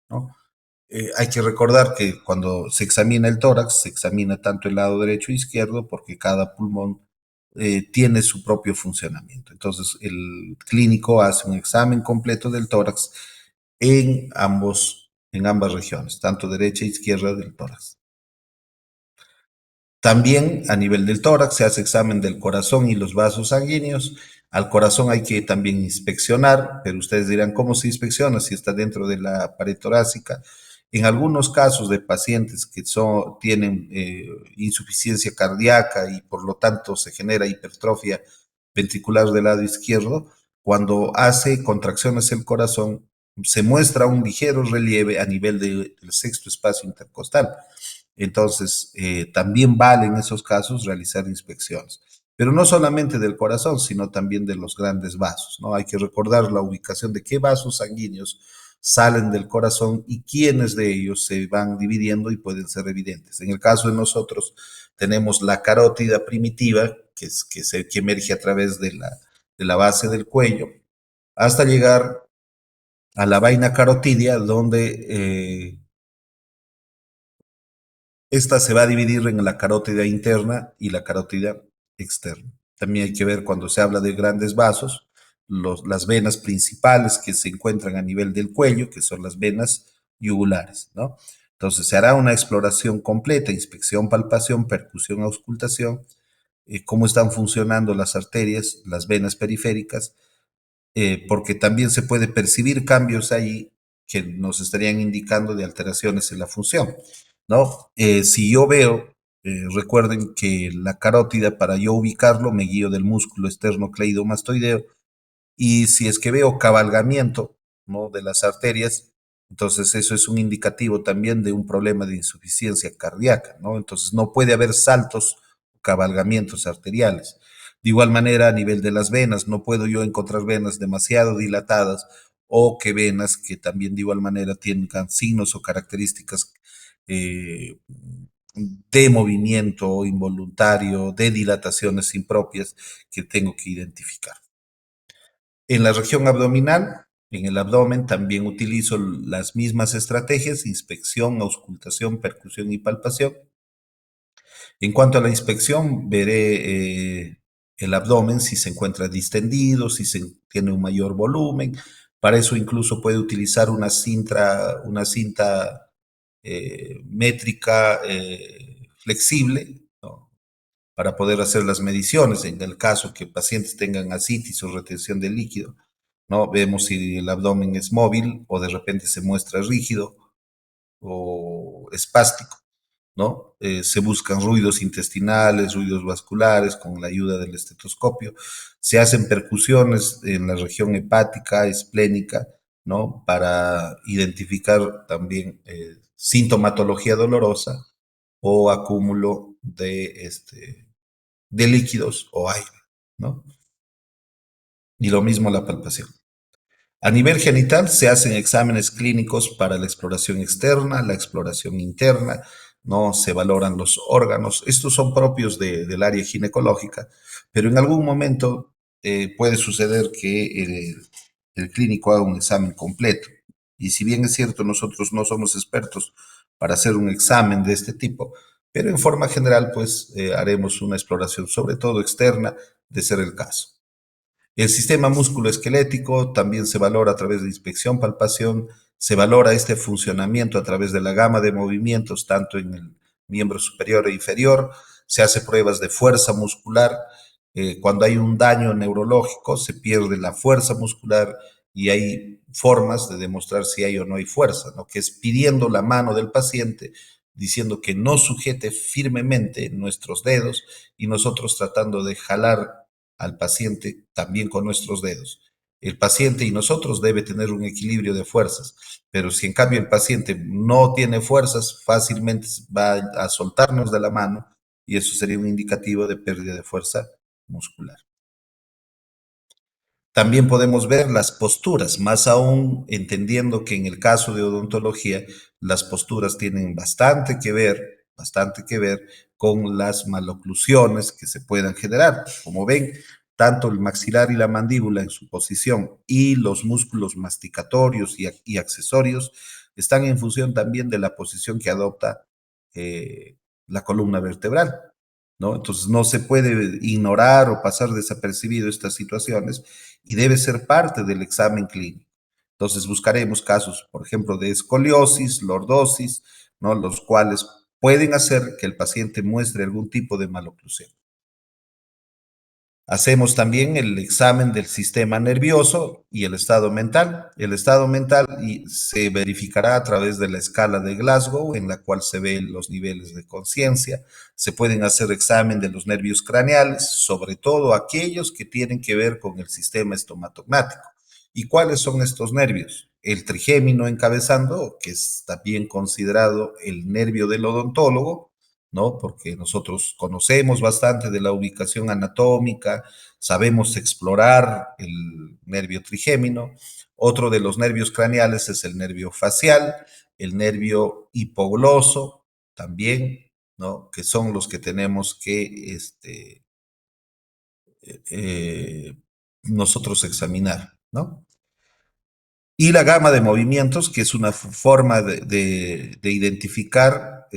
¿no? Hay que recordar que cuando se examina el tórax, se examina tanto el lado derecho e izquierdo porque cada pulmón tiene su propio funcionamiento. Entonces, el clínico hace un examen completo del tórax en ambas regiones, tanto derecha e izquierda del tórax. También a nivel del tórax se hace examen del corazón y los vasos sanguíneos. Al corazón hay que también inspeccionar, pero ustedes dirán, ¿cómo se inspecciona si está dentro de la pared torácica? En algunos casos de pacientes que tienen insuficiencia cardíaca y por lo tanto se genera hipertrofia ventricular del lado izquierdo, cuando hace contracciones el corazón, se muestra un ligero relieve a nivel del sexto espacio intercostal. Entonces, también vale en esos casos realizar inspecciones, pero no solamente del corazón, sino también de los grandes vasos, ¿no? Hay que recordar la ubicación de qué vasos sanguíneos salen del corazón y quiénes de ellos se van dividiendo y pueden ser evidentes. En el caso de nosotros, tenemos la carótida primitiva, que emerge a través de la base del cuello, hasta llegar a la vaina carotidia, donde esta se va a dividir en la carótida interna y la carótida externa. También hay que ver cuando se habla de grandes vasos, las venas principales que se encuentran a nivel del cuello, que son las venas yugulares, ¿no? Entonces se hará una exploración completa, inspección, palpación, percusión, auscultación, cómo están funcionando las arterias, las venas periféricas, porque también se puede percibir cambios ahí que nos estarían indicando de alteraciones en la función, ¿no? Si yo veo, recuerden que la carótida, para yo ubicarlo, me guío del músculo esternocleidomastoideo, y si es que veo cabalgamiento, ¿no?, de las arterias, entonces eso es un indicativo también de un problema de insuficiencia cardíaca, ¿no? Entonces no puede haber saltos o cabalgamientos arteriales. De igual manera, a nivel de las venas, no puedo yo encontrar venas demasiado dilatadas o que venas que también de igual manera tengan signos o características eh, de movimiento involuntario, de dilataciones impropias que tengo que identificar. En la región abdominal, en el abdomen, también utilizo las mismas estrategias: inspección, auscultación, percusión y palpación. En cuanto a la inspección, veré el abdomen si se encuentra distendido, si tiene un mayor volumen. Para eso incluso puede utilizar una cinta métrica flexible, ¿no?, para poder hacer las mediciones en el caso que pacientes tengan ascitis o retención de líquido, ¿no? Vemos si el abdomen es móvil o de repente se muestra rígido o espástico, ¿no? Se buscan ruidos intestinales, ruidos vasculares con la ayuda del estetoscopio. Se hacen percusiones en la región hepática, esplénica, ¿no?, para identificar también sintomatología dolorosa o acúmulo de líquidos o aire, ¿no? Y lo mismo la palpación. A nivel genital se hacen exámenes clínicos para la exploración externa, la exploración interna, ¿no? Se valoran los órganos. Estos son propios del área ginecológica, pero en algún momento puede suceder que el clínico haga un examen completo. Y si bien es cierto, nosotros no somos expertos para hacer un examen de este tipo, pero en forma general, pues haremos una exploración, sobre todo externa, de ser el caso. El sistema musculoesquelético también se valora a través de inspección, palpación, se valora este funcionamiento a través de la gama de movimientos, tanto en el miembro superior e inferior, se hace pruebas de fuerza muscular. Cuando hay un daño neurológico, se pierde la fuerza muscular y hay formas de demostrar si hay o no hay fuerza, ¿no?, que es pidiendo la mano del paciente, diciendo que no sujete firmemente nuestros dedos y nosotros tratando de jalar al paciente también con nuestros dedos. El paciente y nosotros debe tener un equilibrio de fuerzas, pero si en cambio el paciente no tiene fuerzas, fácilmente va a soltarnos de la mano y eso sería un indicativo de pérdida de fuerza muscular. También podemos ver las posturas, más aún entendiendo que en el caso de odontología las posturas tienen bastante que ver con las maloclusiones que se puedan generar. Como ven, tanto el maxilar y la mandíbula en su posición y los músculos masticatorios y accesorios están en función también de la posición que adopta eh, la columna vertebral, ¿no? Entonces no se puede ignorar o pasar desapercibido estas situaciones y debe ser parte del examen clínico. Entonces buscaremos casos, por ejemplo, de escoliosis, lordosis, ¿no? Los cuales pueden hacer que el paciente muestre algún tipo de maloclusión. Hacemos también el examen del sistema nervioso y el estado mental. El estado mental se verificará a través de la escala de Glasgow, en la cual se ven los niveles de conciencia. Se pueden hacer examen de los nervios craneales, sobre todo aquellos que tienen que ver con el sistema estomatognático. ¿Y cuáles son estos nervios? El trigémino encabezando, que es también considerado el nervio del odontólogo, ¿no? Porque nosotros conocemos bastante de la ubicación anatómica, sabemos explorar el nervio trigémino. Otro de los nervios craneales es el nervio facial, el nervio hipogloso también, ¿no? Que son los que tenemos que eh, nosotros examinar, ¿no? Y la gama de movimientos, que es una forma de identificar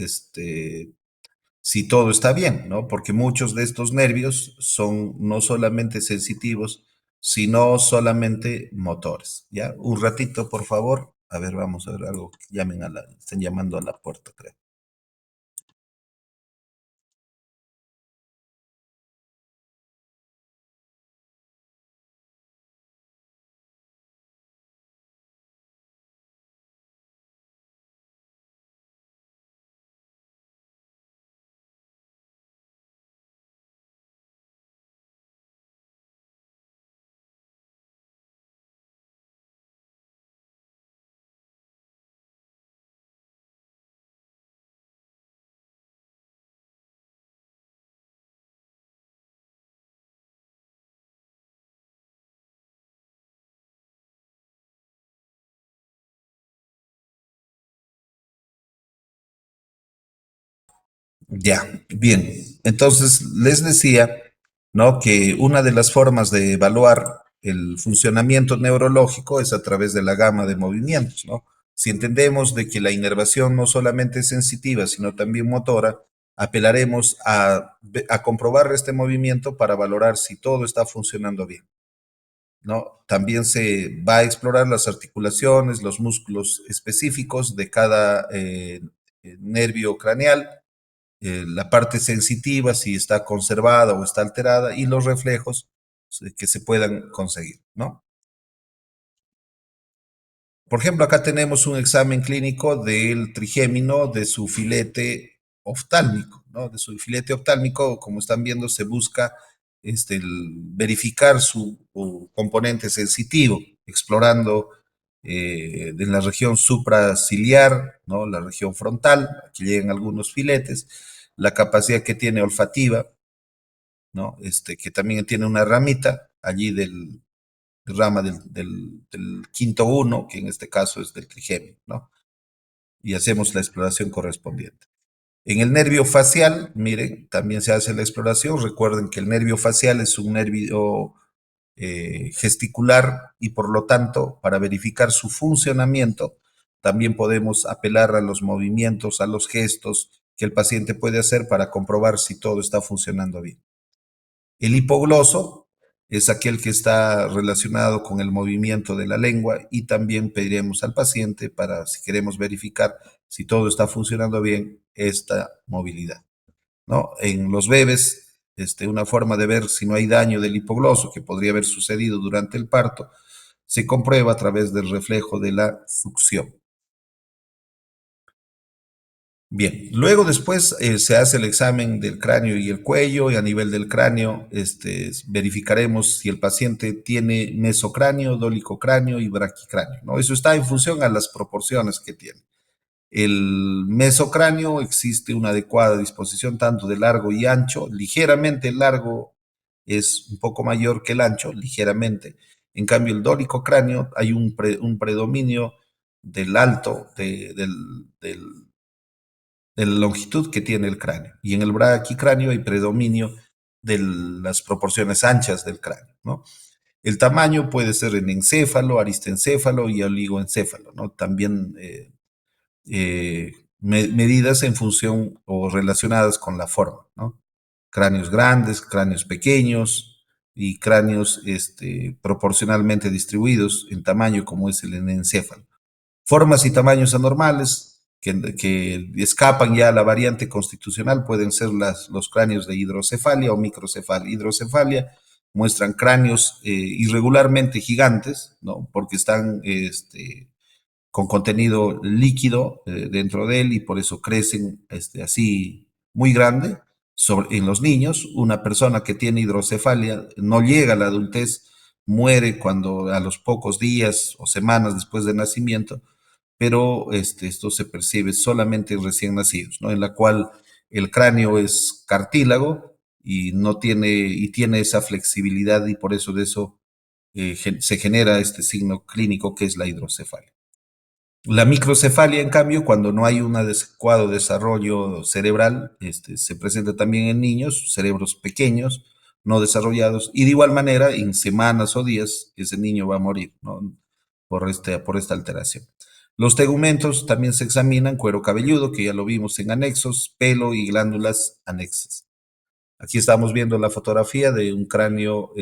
si todo está bien, ¿no? Porque muchos de estos nervios son no solamente sensitivos, sino solamente motores, ¿ya? Un ratito, por favor. A ver, vamos a ver algo. Están llamando a la puerta, creo. Ya, bien. Entonces, les decía, ¿no? Que una de las formas de evaluar el funcionamiento neurológico es a través de la gama de movimientos, ¿no? Si entendemos de que la inervación no solamente es sensitiva, sino también motora, apelaremos a comprobar este movimiento para valorar si todo está funcionando bien, ¿no? También se va a explorar las articulaciones, los músculos específicos de cada nervio craneal, la parte sensitiva, si está conservada o está alterada, y los reflejos que se puedan conseguir, ¿no? Por ejemplo, acá tenemos un examen clínico del trigémino de su filete oftálmico, ¿no? De su filete oftálmico, como están viendo, se busca verificar su componente sensitivo, explorando de la región supraciliar, ¿no? La región frontal, aquí llegan algunos filetes, la capacidad que tiene olfativa, ¿no? Que también tiene una ramita allí del rama del quinto uno, que en este caso es del trigémino, ¿no? Y hacemos la exploración correspondiente. En el nervio facial, miren, también se hace la exploración. Recuerden que el nervio facial es un nervio gesticular y por lo tanto, para verificar su funcionamiento, también podemos apelar a los movimientos, a los gestos que el paciente puede hacer para comprobar si todo está funcionando bien. El hipogloso es aquel que está relacionado con el movimiento de la lengua y también pediremos al paciente para, si queremos verificar si todo está funcionando bien, esta movilidad, ¿no? En los bebés, una forma de ver si no hay daño del hipogloso que podría haber sucedido durante el parto, se comprueba a través del reflejo de la succión. Bien, luego después se hace el examen del cráneo y el cuello y a nivel del cráneo verificaremos si el paciente tiene mesocráneo, dolicocráneo y braquicráneo, ¿no? Eso está en función a las proporciones que tiene. El mesocráneo existe una adecuada disposición tanto de largo y ancho, ligeramente el largo es un poco mayor que el ancho, ligeramente. En cambio, el dolicocráneo hay un predominio del alto, de la longitud que tiene el cráneo. Y en el braquicráneo hay predominio de las proporciones anchas del cráneo, ¿no? El tamaño puede ser en encéfalo, aristencéfalo y oligoencéfalo, ¿no? También medidas en función o relacionadas con la forma, ¿no? Cráneos grandes, cráneos pequeños y cráneos proporcionalmente distribuidos en tamaño como es el enencéfalo. Formas y tamaños anormales que escapan ya a la variante constitucional pueden ser los cráneos de hidrocefalia o microcefalia. Hidrocefalia muestran cráneos irregularmente gigantes, ¿no? Porque están con contenido líquido dentro de él y por eso crecen así muy grande en los niños. Una persona que tiene hidrocefalia no llega a la adultez, muere cuando a los pocos días o semanas después del nacimiento, pero esto se percibe solamente en recién nacidos, ¿no? En la cual el cráneo es cartílago y no tiene, y tiene esa flexibilidad y por eso de eso se genera este signo clínico que es la hidrocefalia. La microcefalia, en cambio, cuando no hay un adecuado desarrollo cerebral, se presenta también en niños, cerebros pequeños, no desarrollados, y de igual manera, en semanas o días, ese niño va a morir, ¿no? Por esta alteración. Los tegumentos también se examinan, cuero cabelludo, que ya lo vimos en anexos, pelo y glándulas anexas. Aquí estamos viendo la fotografía de un cráneo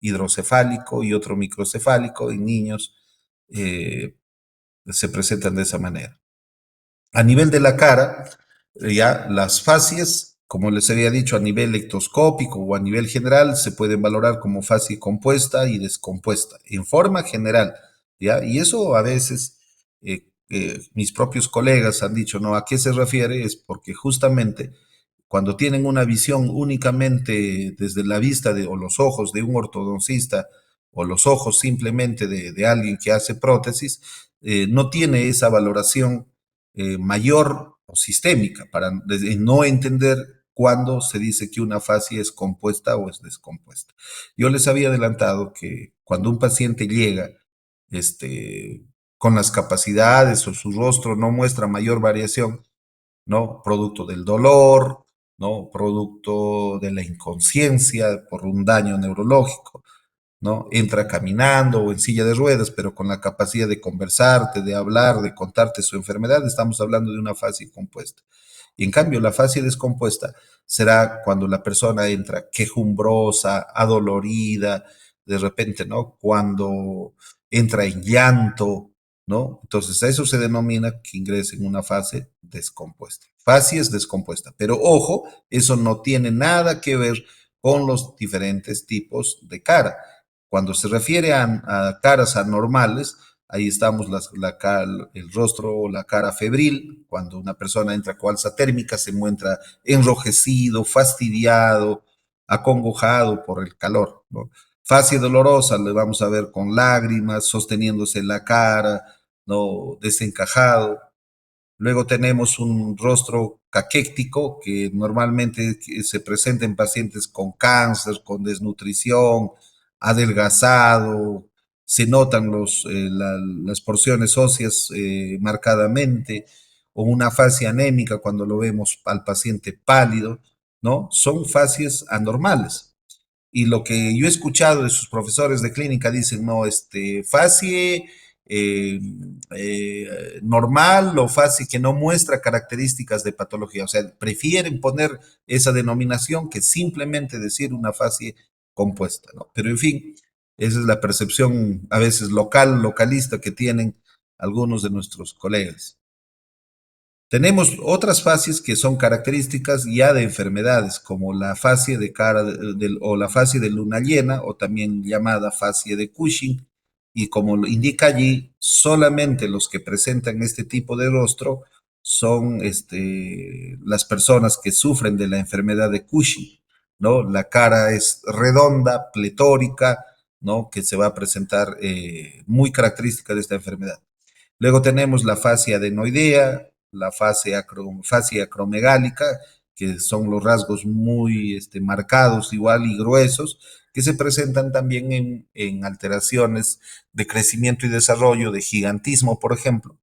hidrocefálico y otro microcefálico en niños. Se presentan de esa manera. A nivel de la cara, ya las facies, como les había dicho, a nivel lectoscópico o a nivel general, se pueden valorar como facie compuesta y descompuesta, en forma general, ¿ya? Y eso a veces mis propios colegas han dicho, ¿no? ¿A qué se refiere? Es porque justamente cuando tienen una visión únicamente desde la vista o los ojos de un ortodoncista o los ojos simplemente de alguien que hace prótesis, no tiene esa valoración mayor o sistémica para no entender cuándo se dice que una fascia es compuesta o es descompuesta. Yo les había adelantado que cuando un paciente llega con las capacidades o su rostro no muestra mayor variación, ¿no? Producto del dolor, ¿no? Producto de la inconsciencia por un daño neurológico, ¿no? Entra caminando o en silla de ruedas, pero con la capacidad de conversarte, de hablar, de contarte su enfermedad, estamos hablando de una fase compuesta. Y en cambio, la fase descompuesta será cuando la persona entra quejumbrosa, adolorida, de repente, ¿no? Cuando entra en llanto, ¿no? Entonces, a eso se denomina que ingresa en una fase descompuesta. Fase es descompuesta, pero ojo, eso no tiene nada que ver con los diferentes tipos de cara. Cuando se refiere a caras anormales, ahí estamos el rostro o la cara febril, cuando una persona entra con alza térmica, se muestra enrojecido, fastidiado, acongojado por el calor, ¿no? Fase dolorosa, le vamos a ver con lágrimas, sosteniéndose la cara, ¿no? Desencajado. Luego tenemos un rostro caquéctico que normalmente se presenta en pacientes con cáncer, con desnutrición, adelgazado, se notan las porciones óseas marcadamente, o una fase anémica cuando lo vemos al paciente pálido, ¿no? Son fases anormales. Y lo que yo he escuchado de sus profesores de clínica dicen, no, facie normal o facie que no muestra características de patología. O sea, prefieren poner esa denominación que simplemente decir una facie compuesta, ¿no? Pero en fin, esa es la percepción a veces localista que tienen algunos de nuestros colegas. Tenemos otras fases que son características ya de enfermedades, como la fase de cara o la fase de luna llena, o también llamada fase de Cushing, y como lo indica allí, solamente los que presentan este tipo de rostro son las personas que sufren de la enfermedad de Cushing, ¿no? La cara es redonda, pletórica, ¿no? Que se va a presentar muy característica de esta enfermedad. Luego tenemos la fase adenoidea, la fase acromegálica, que son los rasgos muy marcados igual y gruesos, que se presentan también en alteraciones de crecimiento y desarrollo, de gigantismo, por ejemplo,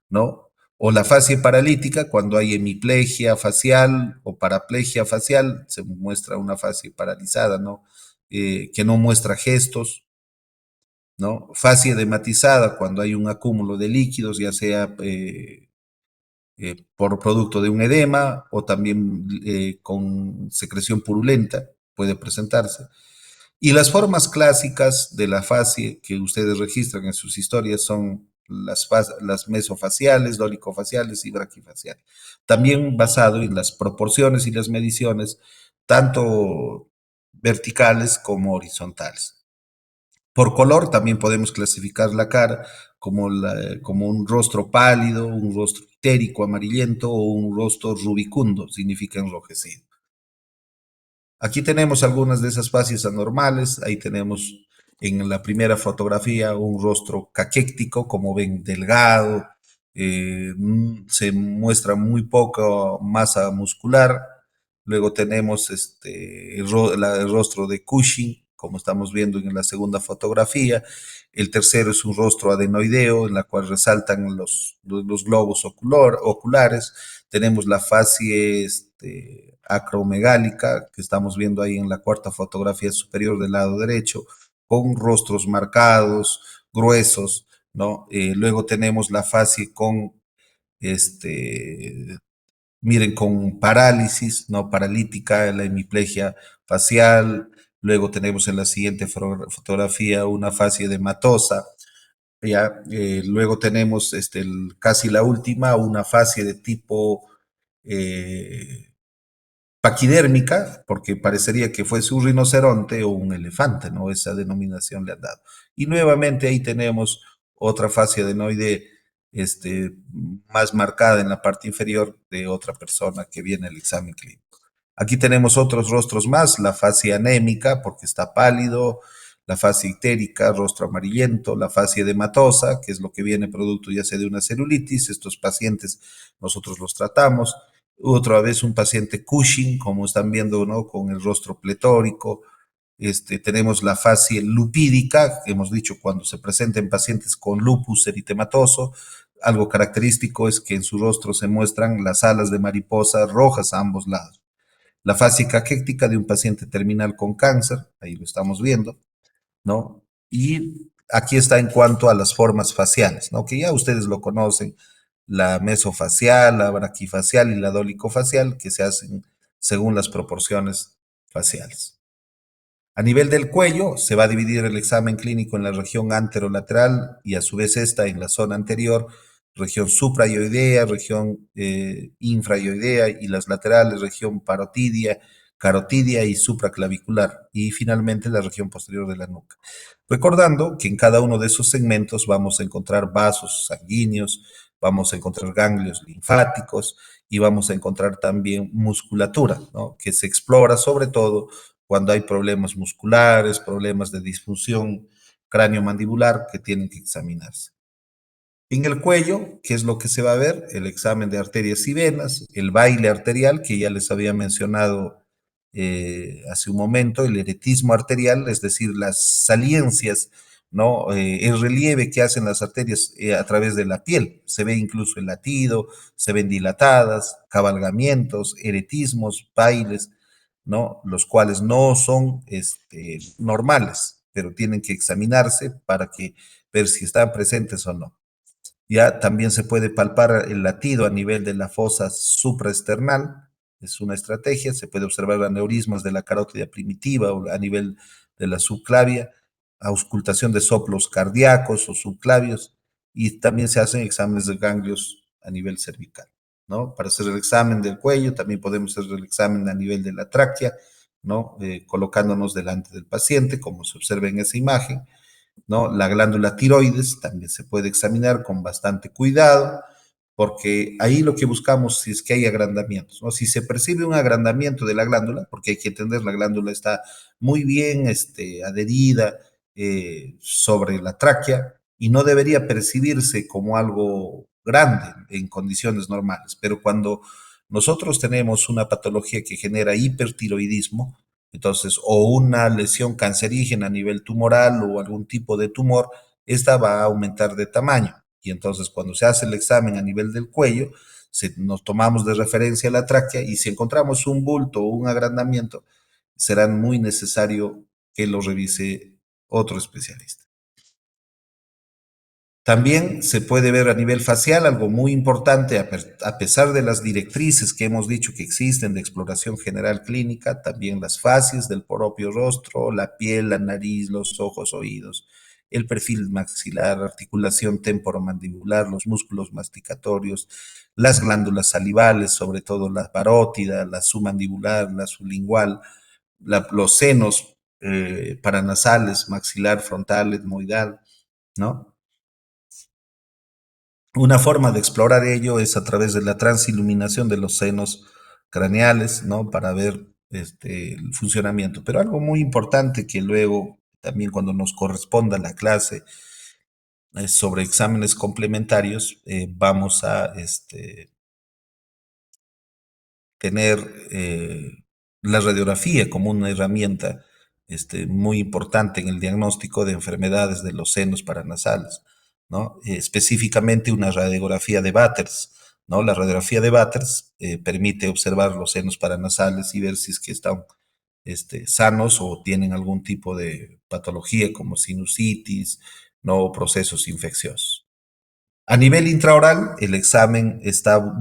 ¿no? O la fase paralítica, cuando hay hemiplegia facial o paraplegia facial, se muestra una fase paralizada, ¿no? Que no muestra gestos, ¿no? Fase edematizada, cuando hay un acúmulo de líquidos, ya sea por producto de un edema o también con secreción purulenta puede presentarse. Y las formas clásicas de la fascia que ustedes registran en sus historias son las mesofaciales, dolicofaciales y braquifaciales. También basado en las proporciones y las mediciones, tanto verticales como horizontales. Por color también podemos clasificar la cara como un rostro pálido, un rostro itérico, amarillento o un rostro rubicundo, significa enrojecido. Aquí tenemos algunas de esas facies anormales. Ahí tenemos en la primera fotografía un rostro caquéctico, como ven, delgado. Se muestra muy poca masa muscular. Luego tenemos el rostro de Cushing, como estamos viendo en la segunda fotografía. El tercero es un rostro adenoideo, en la cual resaltan los globos oculares. Tenemos la fase acromegálica, que estamos viendo ahí en la cuarta fotografía superior del lado derecho, con rostros marcados, gruesos, ¿no? Luego tenemos la fase con, este, miren, con parálisis, ¿no? Paralítica, la hemiplegia facial. Luego tenemos en la siguiente fotografía una fase edematosa. Ya, luego tenemos casi la última, una fase de tipo eh, paquidérmica, porque parecería que fuese un rinoceronte o un elefante, ¿no? Esa denominación le han dado. Y nuevamente ahí tenemos otra fase adenoide más marcada en la parte inferior de otra persona que viene al examen clínico. Aquí tenemos otros rostros más, la fase anémica, porque está pálido, la fase ictérica, rostro amarillento, la fase edematosa, que es lo que viene producto ya sea de una celulitis. Estos pacientes nosotros los tratamos. Otra vez un paciente Cushing, como están viendo, ¿no? Con el rostro pletórico. Tenemos la fase lupídica, que hemos dicho cuando se presenta en pacientes con lupus eritematoso. Algo característico es que en su rostro se muestran las alas de mariposa rojas a ambos lados. La fase caquéctica de un paciente terminal con cáncer, ahí lo estamos viendo, ¿no? Y aquí está en cuanto a las formas faciales, ¿no? Que ya ustedes lo conocen, la mesofacial, la braquifacial y la dolicofacial, que se hacen según las proporciones faciales. A nivel del cuello, se va a dividir el examen clínico en la región anterolateral y a su vez esta en la zona anterior, región suprayoidea, región infrayoidea y las laterales, región parotidia, carotidia y supraclavicular y finalmente la región posterior de la nuca. Recordando que en cada uno de esos segmentos vamos a encontrar vasos sanguíneos, vamos a encontrar ganglios linfáticos y vamos a encontrar también musculatura, ¿no? Que se explora sobre todo cuando hay problemas musculares, problemas de disfunción cráneo-mandibular que tienen que examinarse. En el cuello, ¿qué es lo que se va a ver? El examen de arterias y venas, el baile arterial, que ya les había mencionado hace un momento, el eretismo arterial, es decir, las saliencias, ¿no? El relieve que hacen las arterias a través de la piel. Se ve incluso el latido, se ven dilatadas, cabalgamientos, eretismos, bailes, ¿no? Los cuales no son normales, pero tienen que examinarse para que ver si están presentes o no. Ya también se puede palpar el latido a nivel de la fosa supraesternal, es una estrategia. Se puede observar aneurismas de la carótida primitiva o a nivel de la subclavia, auscultación de soplos cardíacos o subclavios, y también se hacen exámenes de ganglios a nivel cervical, ¿no? Para hacer el examen del cuello, también podemos hacer el examen a nivel de la tráquea, ¿no? Colocándonos delante del paciente, como se observa en esa imagen, ¿no? La glándula tiroides también se puede examinar con bastante cuidado, porque ahí lo que buscamos si es que hay agrandamientos, ¿no? Si se percibe un agrandamiento de la glándula, porque hay que entender, la glándula está muy bien adherida sobre la tráquea y no debería percibirse como algo grande en condiciones normales, pero cuando nosotros tenemos una patología que genera hipertiroidismo, entonces, o una lesión cancerígena a nivel tumoral o algún tipo de tumor, esta va a aumentar de tamaño. Y entonces, cuando se hace el examen a nivel del cuello, nos tomamos de referencia la tráquea y si encontramos un bulto o un agrandamiento, será muy necesario que lo revise otro especialista. También se puede ver a nivel facial algo muy importante, a pesar de las directrices que hemos dicho que existen de exploración general clínica, también las facies del propio rostro, la piel, la nariz, los ojos, oídos, el perfil maxilar, articulación temporomandibular, los músculos masticatorios, las glándulas salivales, sobre todo la parótida, la submandibular, la sublingual, los senos paranasales, maxilar, frontal, etmoidal, ¿no? Una forma de explorar ello es a través de la transiluminación de los senos craneales, ¿no? Para ver el funcionamiento. Pero algo muy importante que luego, también cuando nos corresponda la clase sobre exámenes complementarios, vamos a tener la radiografía como una herramienta muy importante en el diagnóstico de enfermedades de los senos paranasales, ¿no? Específicamente una radiografía de Batters, ¿no? La radiografía de Batters permite observar los senos paranasales y ver si es que están sanos o tienen algún tipo de patología como sinusitis, ¿no? O procesos infecciosos. A nivel intraoral, el examen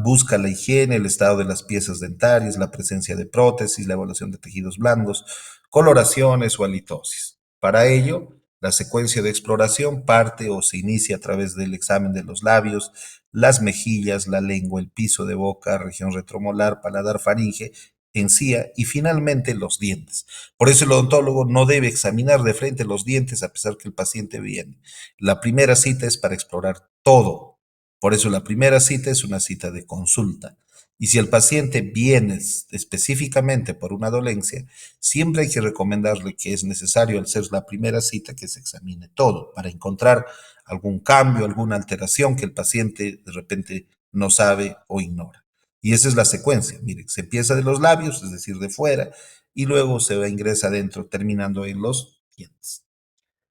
busca la higiene, el estado de las piezas dentarias, la presencia de prótesis, la evaluación de tejidos blandos, coloraciones o halitosis. Para ello, la secuencia de exploración parte o se inicia a través del examen de los labios, las mejillas, la lengua, el piso de boca, región retromolar, paladar, faringe, encía y finalmente los dientes. Por eso el odontólogo no debe examinar de frente los dientes a pesar que el paciente viene. La primera cita es para explorar todo. Por eso la primera cita es una cita de consulta. Y si el paciente viene específicamente por una dolencia, siempre hay que recomendarle que es necesario al ser la primera cita que se examine todo para encontrar algún cambio, alguna alteración que el paciente de repente no sabe o ignora. Y esa es la secuencia. Mire, se empieza de los labios, es decir, de fuera, y luego se va, ingresa adentro, terminando en los dientes.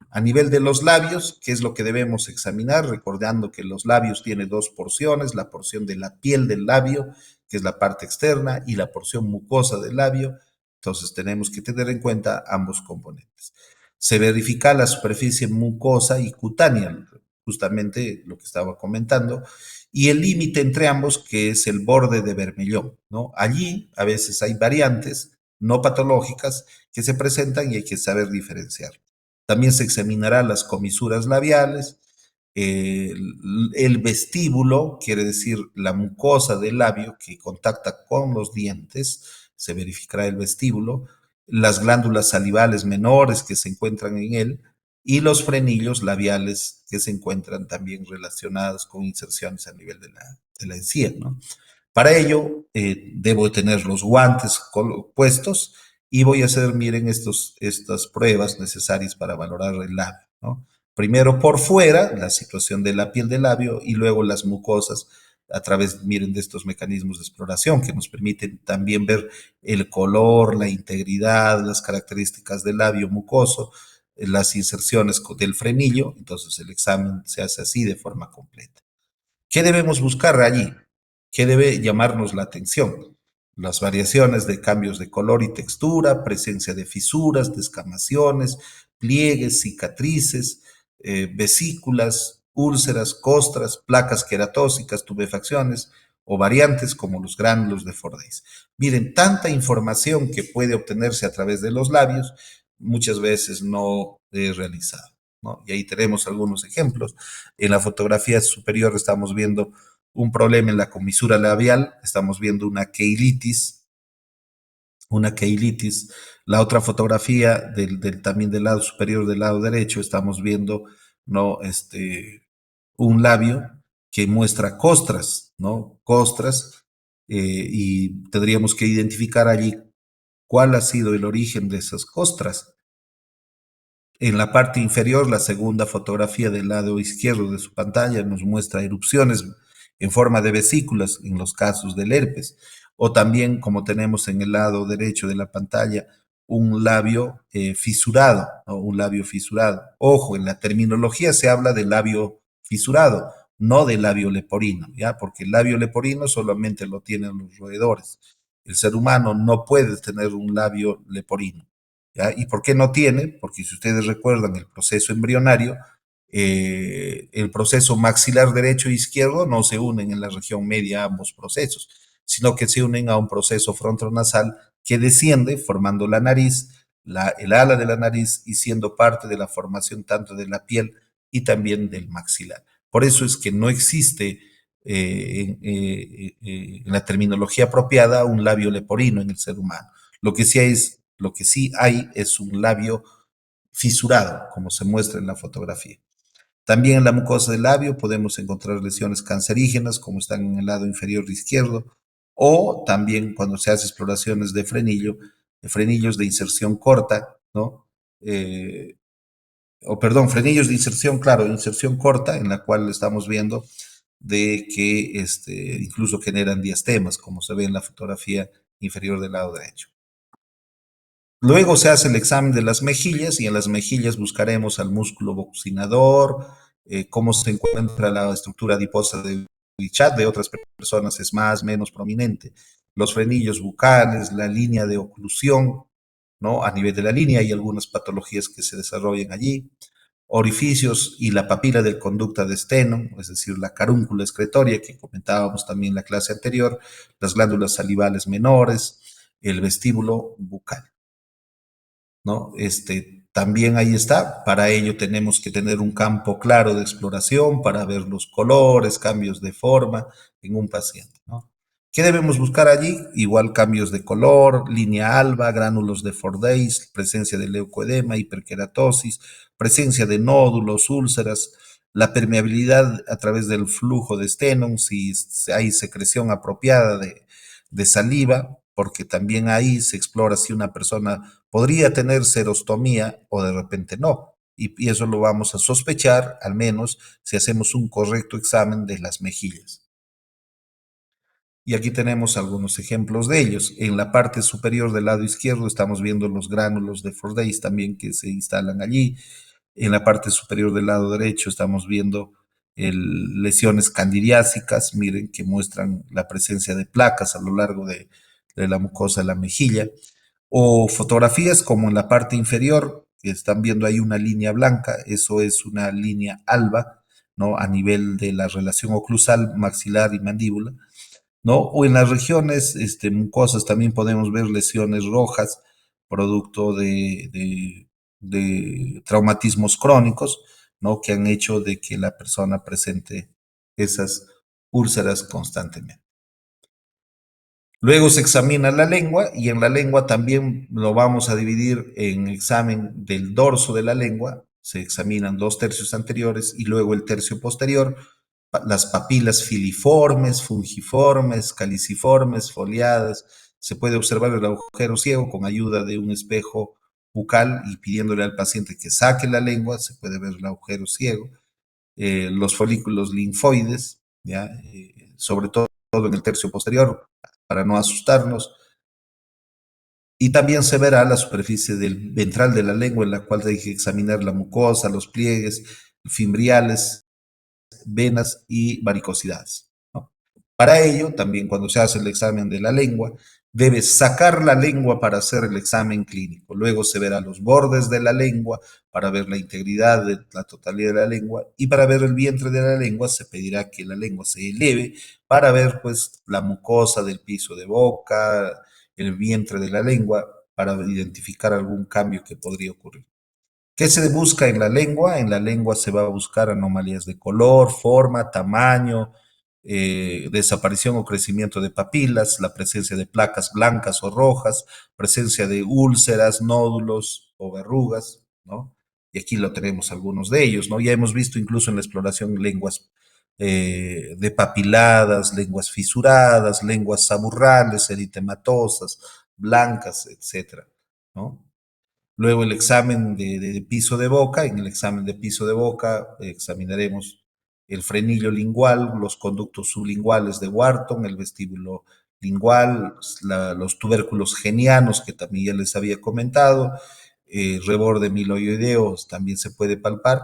A nivel de los labios, ¿qué es lo que debemos examinar? Recordando que los labios tienen dos porciones, la porción de la piel del labio, que es la parte externa, y la porción mucosa del labio. Entonces tenemos que tener en cuenta ambos componentes. Se verifica la superficie mucosa y cutánea, justamente lo que estaba comentando, y el límite entre ambos, que es el borde de Bermellón, ¿no? Allí a veces hay variantes no patológicas que se presentan y hay que saber diferenciar. También se examinará las comisuras labiales, el vestíbulo, quiere decir la mucosa del labio que contacta con los dientes, se verificará el vestíbulo, las glándulas salivales menores que se encuentran en él y los frenillos labiales que se encuentran también relacionados con inserciones a nivel de la encía, ¿no? Para ello, debo tener los guantes puestos y voy a hacer, miren, estas pruebas necesarias para valorar el labio, ¿no? Primero por fuera, la situación de la piel del labio y luego las mucosas a través, miren, de estos mecanismos de exploración que nos permiten también ver el color, la integridad, las características del labio mucoso, las inserciones del frenillo. Entonces el examen se hace así de forma completa. ¿Qué debemos buscar allí? ¿Qué debe llamarnos la atención? Las variaciones de cambios de color y textura, presencia de fisuras, descamaciones, pliegues, cicatrices, vesículas, úlceras, costras, placas queratóxicas, tubefacciones o variantes como los gránulos de Fordyce. Miren, tanta información que puede obtenerse a través de los labios, muchas veces no es realizado, ¿no? Y ahí tenemos algunos ejemplos. En la fotografía superior estamos viendo un problema en la comisura labial, estamos viendo una queilitis. La otra fotografía también del lado superior del lado derecho estamos viendo, ¿no? Un labio que muestra costras, ¿no? Costras, y tendríamos que identificar allí cuál ha sido el origen de esas costras. En la parte inferior, la segunda fotografía del lado izquierdo de su pantalla nos muestra erupciones en forma de vesículas en los casos del herpes. O también, como tenemos en el lado derecho de la pantalla, un labio fisurado, ¿no? Un labio fisurado. Ojo, en la terminología se habla de labio fisurado, no de labio leporino, ¿ya? Porque el labio leporino solamente lo tienen los roedores. El ser humano no puede tener un labio leporino. ¿Ya? ¿Y por qué no tiene? Porque si ustedes recuerdan el proceso embrionario, El proceso maxilar derecho e izquierdo no se unen en la región media ambos procesos, sino que se unen a un proceso frontonasal que desciende formando la nariz, el ala de la nariz y siendo parte de la formación tanto de la piel y también del maxilar. Por eso es que no existe en la terminología apropiada un labio leporino en el ser humano. Lo que sí hay es un labio fisurado, como se muestra en la fotografía. También en la mucosa del labio podemos encontrar lesiones cancerígenas, como están en el lado inferior izquierdo, o también cuando se hace exploraciones de frenillos de inserción corta, ¿no? O perdón, frenillos de inserción, claro, inserción corta, en la cual estamos viendo de que incluso generan diastemas, como se ve en la fotografía inferior del lado derecho. Luego se hace el examen de las mejillas y en las mejillas buscaremos al músculo buccinador, cómo se encuentra la estructura adiposa de Bichat, de otras personas es más, menos prominente, los frenillos bucales, la línea de oclusión, ¿no? A nivel de la línea hay algunas patologías que se desarrollan allí, orificios y la papila del conducta de Steno, es decir, la carúncula excretoria que comentábamos también en la clase anterior, las glándulas salivales menores, el vestíbulo bucal. ¿No? También ahí está. Para ello tenemos que tener un campo claro de exploración para ver los colores, cambios de forma en un paciente, ¿no? ¿Qué debemos buscar allí? Igual cambios de color, línea alba, gránulos de Fordyce, presencia de leucoedema, hiperkeratosis, presencia de nódulos, úlceras, la permeabilidad a través del flujo de Stenon, si hay secreción apropiada de saliva, porque también ahí se explora si una persona podría tener serostomía o de repente no. Y eso lo vamos a sospechar, al menos si hacemos un correcto examen de las mejillas. Y aquí tenemos algunos ejemplos de ellos. En la parte superior del lado izquierdo estamos viendo los gránulos de Fordyce también que se instalan allí. En la parte superior del lado derecho estamos viendo lesiones candidiásicas, miren, que muestran la presencia de placas a lo largo de la mucosa de la mejilla. O fotografías como en la parte inferior, que están viendo ahí una línea blanca, eso es una línea alba, ¿no? A nivel de la relación oclusal, maxilar y mandíbula, ¿no? O en las regiones mucosas también podemos ver lesiones rojas, producto de traumatismos crónicos, ¿no? Que han hecho de que la persona presente esas úlceras constantemente. Luego se examina la lengua y en la lengua también lo vamos a dividir en examen del dorso de la lengua. Se examinan 2 tercios anteriores y luego el tercio posterior, las papilas filiformes, fungiformes, caliciformes, foliadas. Se puede observar el agujero ciego con ayuda de un espejo bucal y pidiéndole al paciente que saque la lengua, se puede ver el agujero ciego. Los folículos linfoides, ¿ya? Sobre todo en el tercio posterior, para no asustarnos. Y también se verá la superficie del ventral de la lengua, en la cual hay que examinar la mucosa, los pliegues fimbriales, venas y varicosidades, ¿no? Para ello, también cuando se hace el examen de la lengua, debe sacar la lengua para hacer el examen clínico. Luego se verá los bordes de la lengua para ver la integridad de la totalidad de la lengua y para ver el vientre de la lengua se pedirá que la lengua se eleve para ver pues la mucosa del piso de boca, el vientre de la lengua para identificar algún cambio que podría ocurrir. ¿Qué se busca en la lengua? En la lengua se va a buscar anomalías de color, forma, tamaño, desaparición o crecimiento de papilas, la presencia de placas blancas o rojas, presencia de úlceras, nódulos o verrugas, ¿no? Y aquí lo tenemos algunos de ellos, ¿no? Ya hemos visto incluso en la exploración lenguas depapiladas, lenguas fisuradas, lenguas saburrales, eritematosas, blancas, etcétera, ¿no? Luego el examen de piso de boca. En el examen de piso de boca examinaremos el frenillo lingual, los conductos sublinguales de Wharton, el vestíbulo lingual, los tubérculos genianos que también ya les había comentado, reborde miloideo también se puede palpar,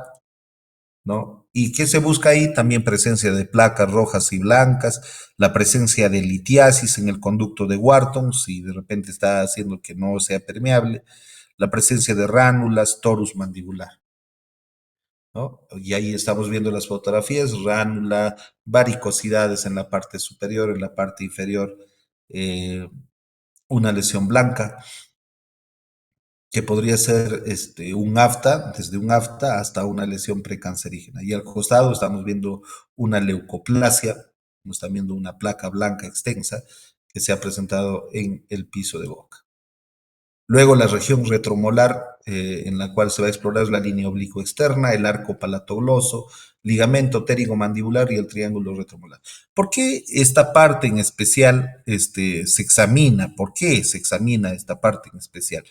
¿no? ¿Y qué se busca ahí? También presencia de placas rojas y blancas, la presencia de litiasis en el conducto de Wharton, si de repente está haciendo que no sea permeable, la presencia de ránulas, torus mandibular, ¿no? Y ahí estamos viendo las fotografías, ránula, varicosidades en la parte superior, en la parte inferior, eh, una lesión blanca, que podría ser un afta, desde un afta hasta una lesión precancerígena. Y al costado estamos viendo una leucoplasia, estamos viendo una placa blanca extensa que se ha presentado en el piso de boca. Luego la región retromolar, en la cual se va a explorar la línea oblicuo externa, el arco palatogloso, ligamento pterigomandibular y el triángulo retromolar. ¿Por qué esta parte en especial se examina? ¿Por qué se examina esta parte en especial?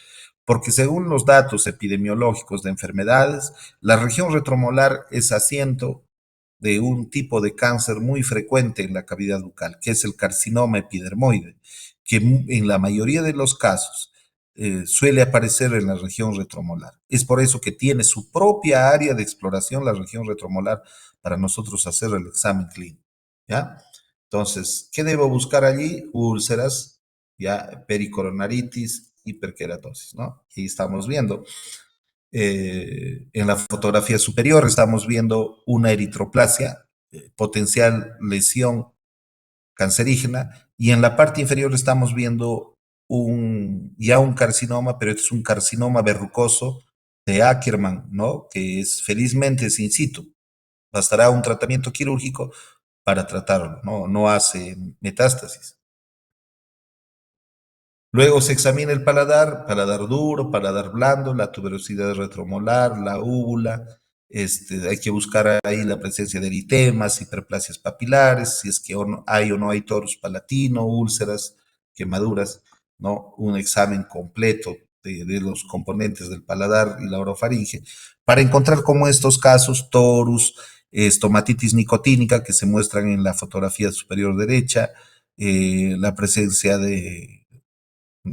Porque según los datos epidemiológicos de enfermedades, la región retromolar es asiento de un tipo de cáncer muy frecuente en la cavidad bucal, que es el carcinoma epidermoide, que en la mayoría de los casos suele aparecer en la región retromolar. Es por eso que tiene su propia área de exploración, la región retromolar, para nosotros hacer el examen clínico. ¿Ya? Entonces, ¿qué debo buscar allí? Úlceras, ya, pericoronaritis, hiperkeratosis, ¿no? Y estamos viendo. En la fotografía superior estamos viendo una eritroplasia, potencial lesión cancerígena, y en la parte inferior estamos viendo ya un carcinoma, pero es un carcinoma verrucoso de Ackermann, ¿no? Que es felizmente es in situ. Bastará un tratamiento quirúrgico para tratarlo, ¿no? No hace metástasis. Luego se examina el paladar duro, paladar blando, la tuberosidad retromolar, la úvula. Hay que buscar ahí la presencia de eritemas, hiperplasias papilares, si es que hay o no hay torus palatino, úlceras, quemaduras, ¿no? Un examen completo de los componentes del paladar y la orofaringe para encontrar como estos casos, torus, estomatitis nicotínica que se muestran en la fotografía superior derecha, la presencia de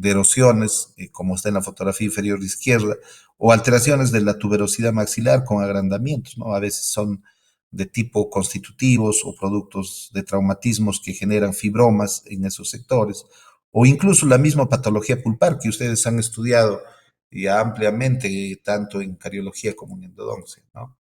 erosiones, como está en la fotografía inferior izquierda, o alteraciones de la tuberosidad maxilar con agrandamientos, ¿no? A veces son de tipo constitutivos o productos de traumatismos que generan fibromas en esos sectores, o incluso la misma patología pulpar que ustedes han estudiado ya ampliamente, tanto en cariología como en endodoncia, ¿no?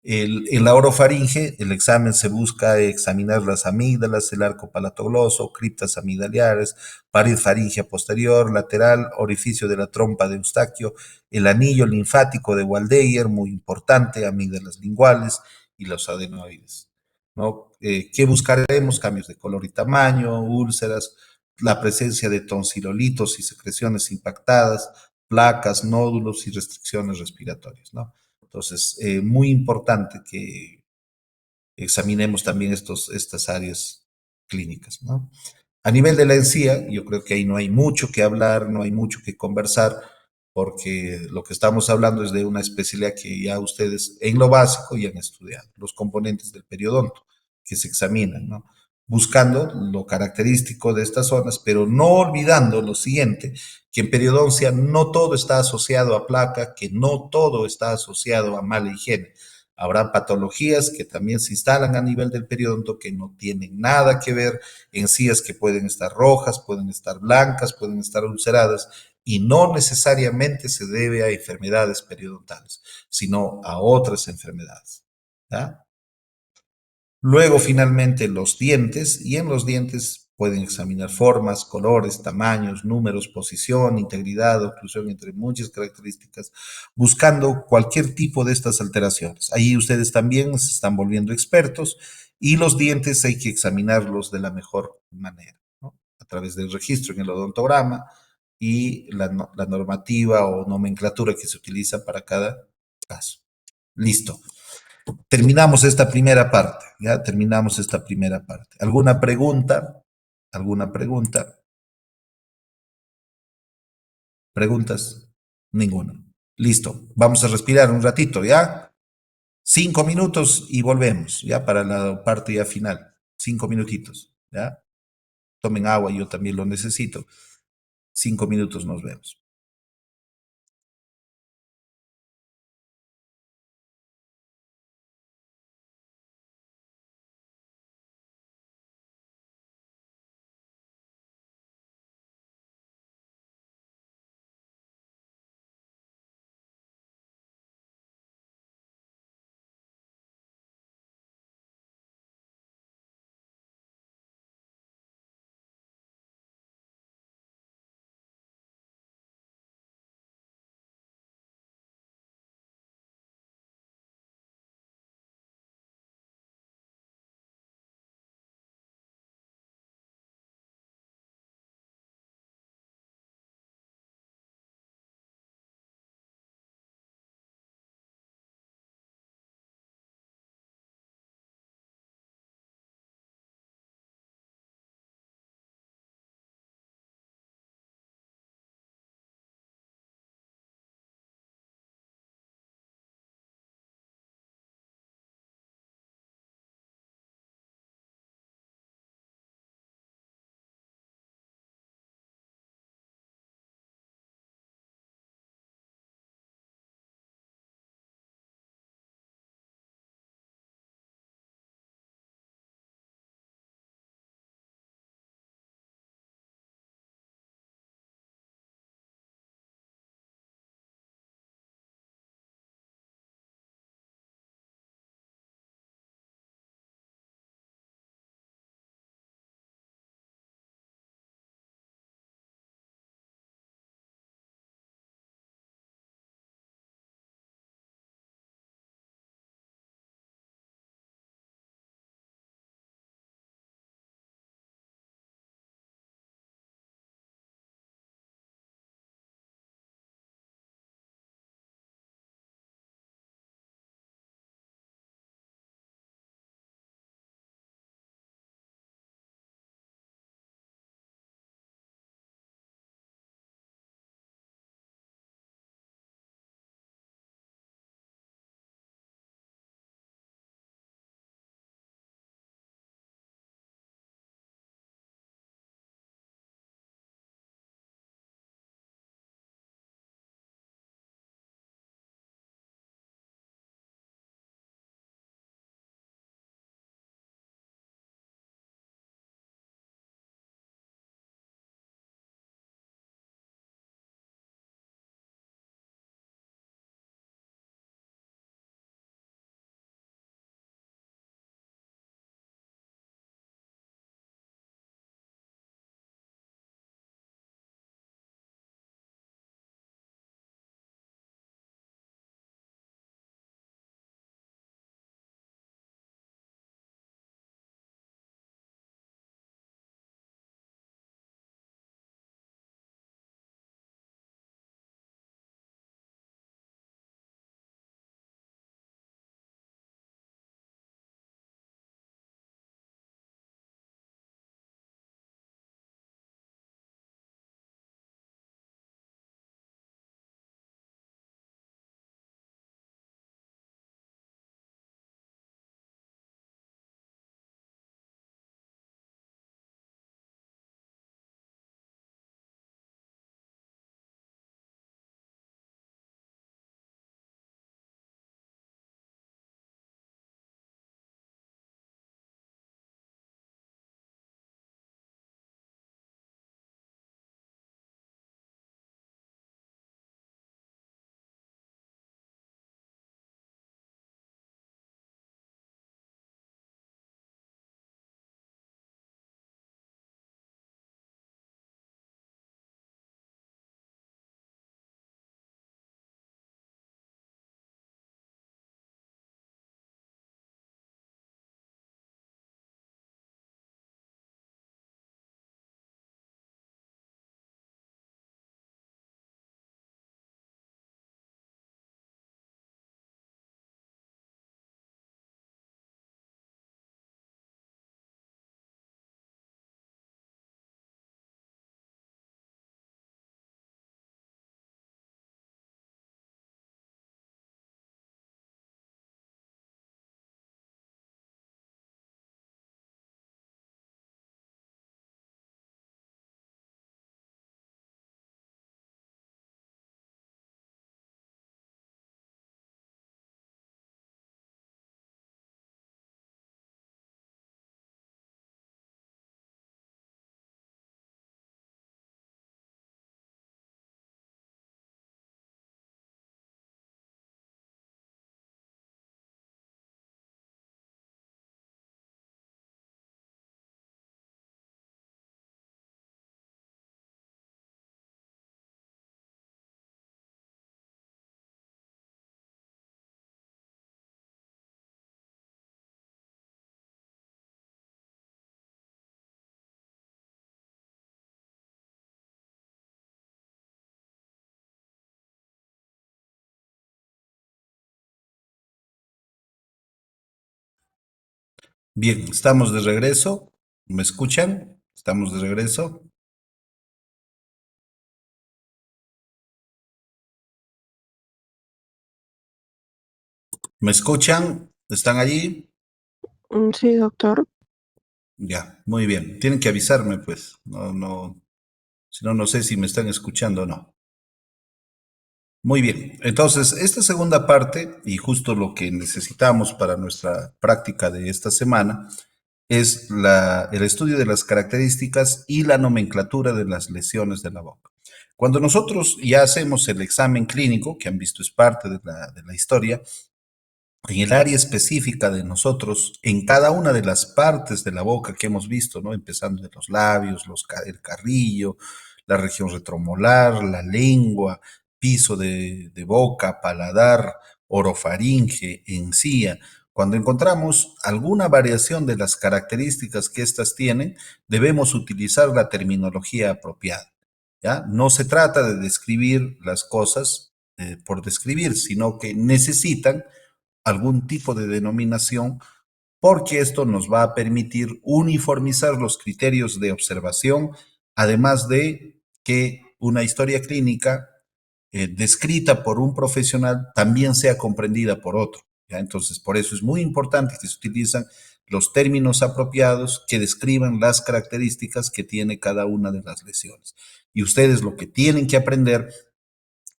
En la orofaringe, el examen se busca examinar las amígdalas, el arco palatogloso, criptas amigdaliares, pared faríngea posterior, lateral, orificio de la trompa de Eustaquio, el anillo linfático de Waldeyer, muy importante, amígdalas linguales y los adenoides, ¿no? ¿Qué buscaremos? Cambios de color y tamaño, úlceras, la presencia de tonsilolitos y secreciones impactadas, placas, nódulos y restricciones respiratorias, ¿no? Entonces, muy importante que examinemos también estas áreas clínicas, ¿no? A nivel de la encía, yo creo que ahí no hay mucho que hablar, no hay mucho que conversar, porque lo que estamos hablando es de una especialidad que ya ustedes en lo básico ya han estudiado, los componentes del periodonto que se examinan, ¿no? Buscando lo característico de estas zonas, pero no olvidando lo siguiente, que en periodoncia no todo está asociado a placa, que no todo está asociado a mala higiene. Habrá patologías que también se instalan a nivel del periodonto que no tienen nada que ver, encías que pueden estar rojas, pueden estar blancas, pueden estar ulceradas, y no necesariamente se debe a enfermedades periodontales, sino a otras enfermedades. ¿Ya? Luego, finalmente, los dientes, y en los dientes pueden examinar formas, colores, tamaños, números, posición, integridad, oclusión, entre muchas características, buscando cualquier tipo de estas alteraciones. Ahí ustedes también se están volviendo expertos y los dientes hay que examinarlos de la mejor manera, ¿no? A través del registro en el odontograma y la normativa o nomenclatura que se utiliza para cada caso. Listo. Terminamos esta primera parte, ya terminamos esta primera parte. ¿Alguna pregunta? ¿Alguna pregunta? ¿Preguntas? Ninguna. Listo. Vamos a respirar un ratito, ¿ya? 5 minutos y volvemos, ¿ya? Para la parte ya final. 5 minutitos, ¿ya? Tomen agua, yo también lo necesito. 5 minutos, nos vemos. Bien, estamos de regreso. ¿Me escuchan? Estamos de regreso. ¿Me escuchan? ¿Están allí? Sí, doctor. Ya, muy bien. Tienen que avisarme, pues. No, no, si no, no sé si me están escuchando o no. Muy bien. Entonces, esta segunda parte, y justo lo que necesitamos para nuestra práctica de esta semana, es el estudio de las características y la nomenclatura de las lesiones de la boca. Cuando nosotros ya hacemos el examen clínico, que han visto es parte de la historia, en el área específica de nosotros, en cada una de las partes de la boca que hemos visto, ¿no? Empezando de los labios, el carrillo, la región retromolar, la lengua, piso de boca, paladar, orofaringe, encía. Cuando encontramos alguna variación de las características que éstas tienen, debemos utilizar la terminología apropiada. ¿Ya? No se trata de describir las cosas por describir, sino que necesitan algún tipo de denominación, porque esto nos va a permitir uniformizar los criterios de observación, además de que una historia clínica descrita por un profesional también sea comprendida por otro. ¿Ya? Entonces, por eso es muy importante que se utilizan los términos apropiados que describan las características que tiene cada una de las lesiones. Y ustedes lo que tienen que aprender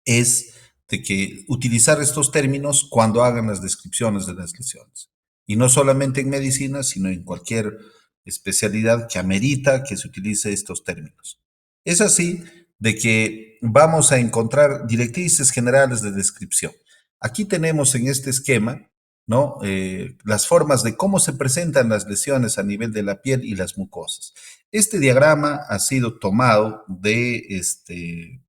es de que utilizar estos términos cuando hagan las descripciones de las lesiones. Y no solamente en medicina, sino en cualquier especialidad que amerita que se utilice estos términos. Es así de que vamos a encontrar directrices generales de descripción. Aquí tenemos en este esquema, ¿no? Las formas de cómo se presentan las lesiones a nivel de la piel y las mucosas. Este diagrama ha sido tomado de